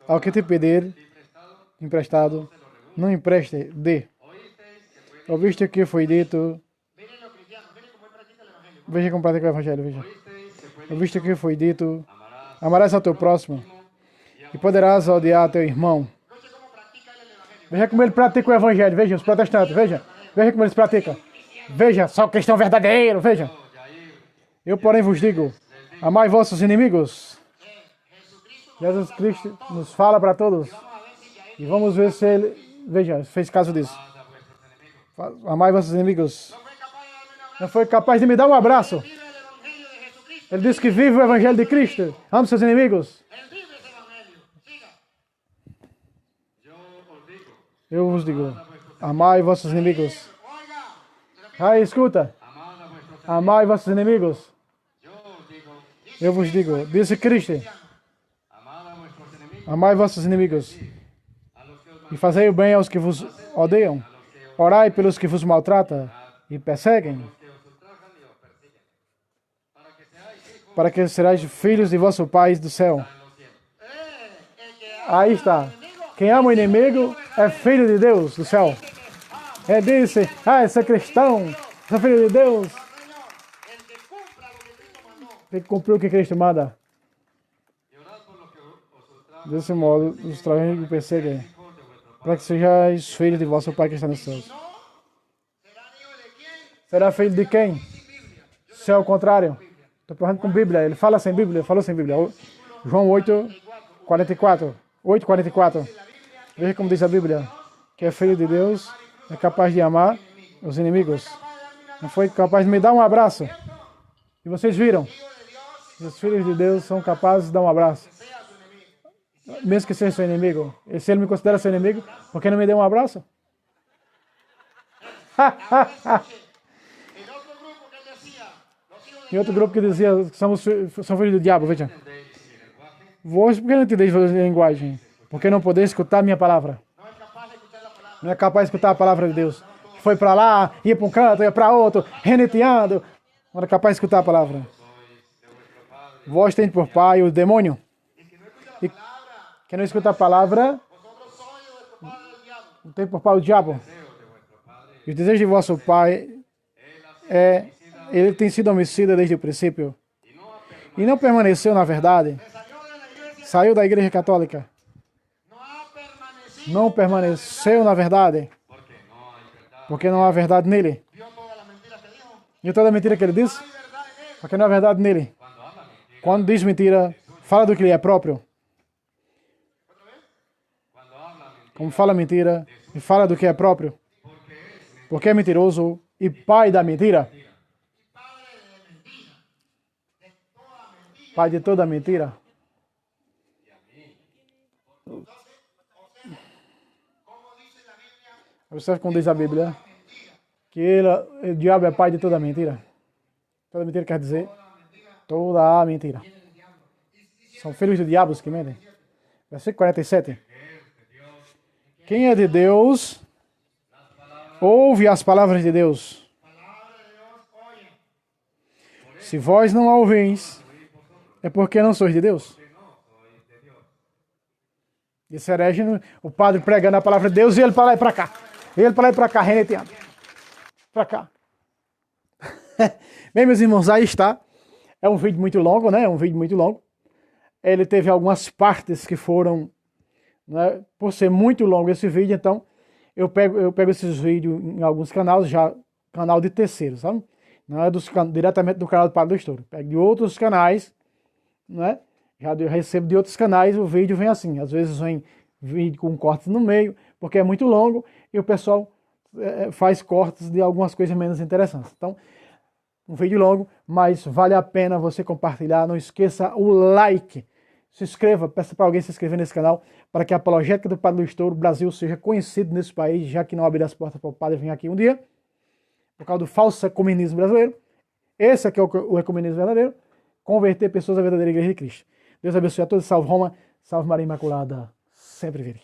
Ao que te pedir emprestado, não empreste, dê. Ouviste o que foi dito. Veja como pratica o evangelho, veja. Ouviste o que foi dito. Amarás ao teu próximo e poderás odiar teu irmão. Veja como ele pratica o evangelho, veja, os protestantes, veja. Veja como eles praticam. Veja, só cristão verdadeiro, veja. Eu, porém, vos digo, amai vossos inimigos. Jesus Cristo nos fala para todos. E vamos ver se ele, veja, fez caso disso. Amai vossos inimigos. Não foi capaz de me dar um abraço. Ele disse que vive o evangelho de Cristo. Ame seus inimigos. Eu vos digo, amai vossos inimigos. Aí, escuta. Amai vossos inimigos. Eu vos digo, disse Cristo. Amai vossos inimigos. E fazei o bem aos que vos odeiam. Orai pelos que vos maltratam e perseguem. Para que serais filhos de vosso Pai do céu. Aí está. Quem ama o inimigo é filho de Deus do céu. Ele disse, esse é cristão, esse é filho de Deus. Tem que cumprir o que Cristo manda. Desse modo, os traem e perseguem, para que sejais filhos de vosso Pai que está nos céus. Será filho de quem? Se é o contrário. Estou falando com Bíblia. Ele fala sem Bíblia, falou sem Bíblia. João 8:44. 8:44. Veja como diz a Bíblia. Que é filho de Deus, é capaz de amar os inimigos. Não foi capaz de me dar um abraço. E vocês viram? Os filhos de Deus são capazes de dar um abraço. Mesmo que seja seu inimigo. E se ele me considera seu inimigo, por que não me deu um abraço? Tem outro grupo que dizia que são filhos do diabo, veja. Vós, por que não entendeis a linguagem? Porque não podeis escutar a minha palavra. Não é capaz de escutar a palavra de Deus. Foi para lá, ia para um canto, ia para outro, reneteando. Não era capaz de escutar a palavra. Vós tendes por pai o demônio. E quem não escuta a palavra, tem por pai o diabo. E o desejo de vosso pai é... Ele tem sido homicida desde o princípio. E não permaneceu na verdade. Saiu da igreja católica. Não permaneceu na verdade. Porque não há verdade nele. E toda a mentira que ele diz? Porque não há verdade nele. Quando diz mentira, fala do que lhe é próprio. Como fala mentira e fala do que é próprio. Porque é mentiroso e pai da mentira. Pai de toda mentira. Observe como diz a Bíblia. Que o diabo é pai de toda mentira. Toda mentira quer dizer toda a mentira. São filhos do diabo que mentem. Versículo 47. Quem é de Deus, ouve as palavras de Deus. Se vós não a ouvis, é porque não sois de Deus. Esse herege, o padre pregando a palavra de Deus e ele para lá e para cá. Ele para lá e para cá, reneteando. Para cá. Bem, meus irmãos, aí está. É um vídeo muito longo, né? É um vídeo muito longo. Ele teve algumas partes que foram, né? Por ser muito longo esse vídeo, então eu pego esses vídeos em alguns canais, já canal de terceiros, sabe? Não é diretamente do canal do Padre do Estouro. Pego de outros canais, né? Já recebo de outros canais, o vídeo vem assim. Às vezes vem vídeo com cortes no meio, porque é muito longo e o pessoal faz cortes de algumas coisas menos interessantes. Então, um vídeo longo, mas vale a pena você compartilhar. Não esqueça o like. Se inscreva, peça para alguém se inscrever nesse canal, para que a apologética do Padre do Estouro Brasil seja conhecido nesse país, já que não abrir as portas para o padre vir aqui um dia, por causa do falso ecumenismo brasileiro. Esse aqui é o ecumenismo verdadeiro. Converter pessoas à verdadeira Igreja de Cristo. Deus abençoe a todos. Salve Roma, salve Maria Imaculada. Sempre virem.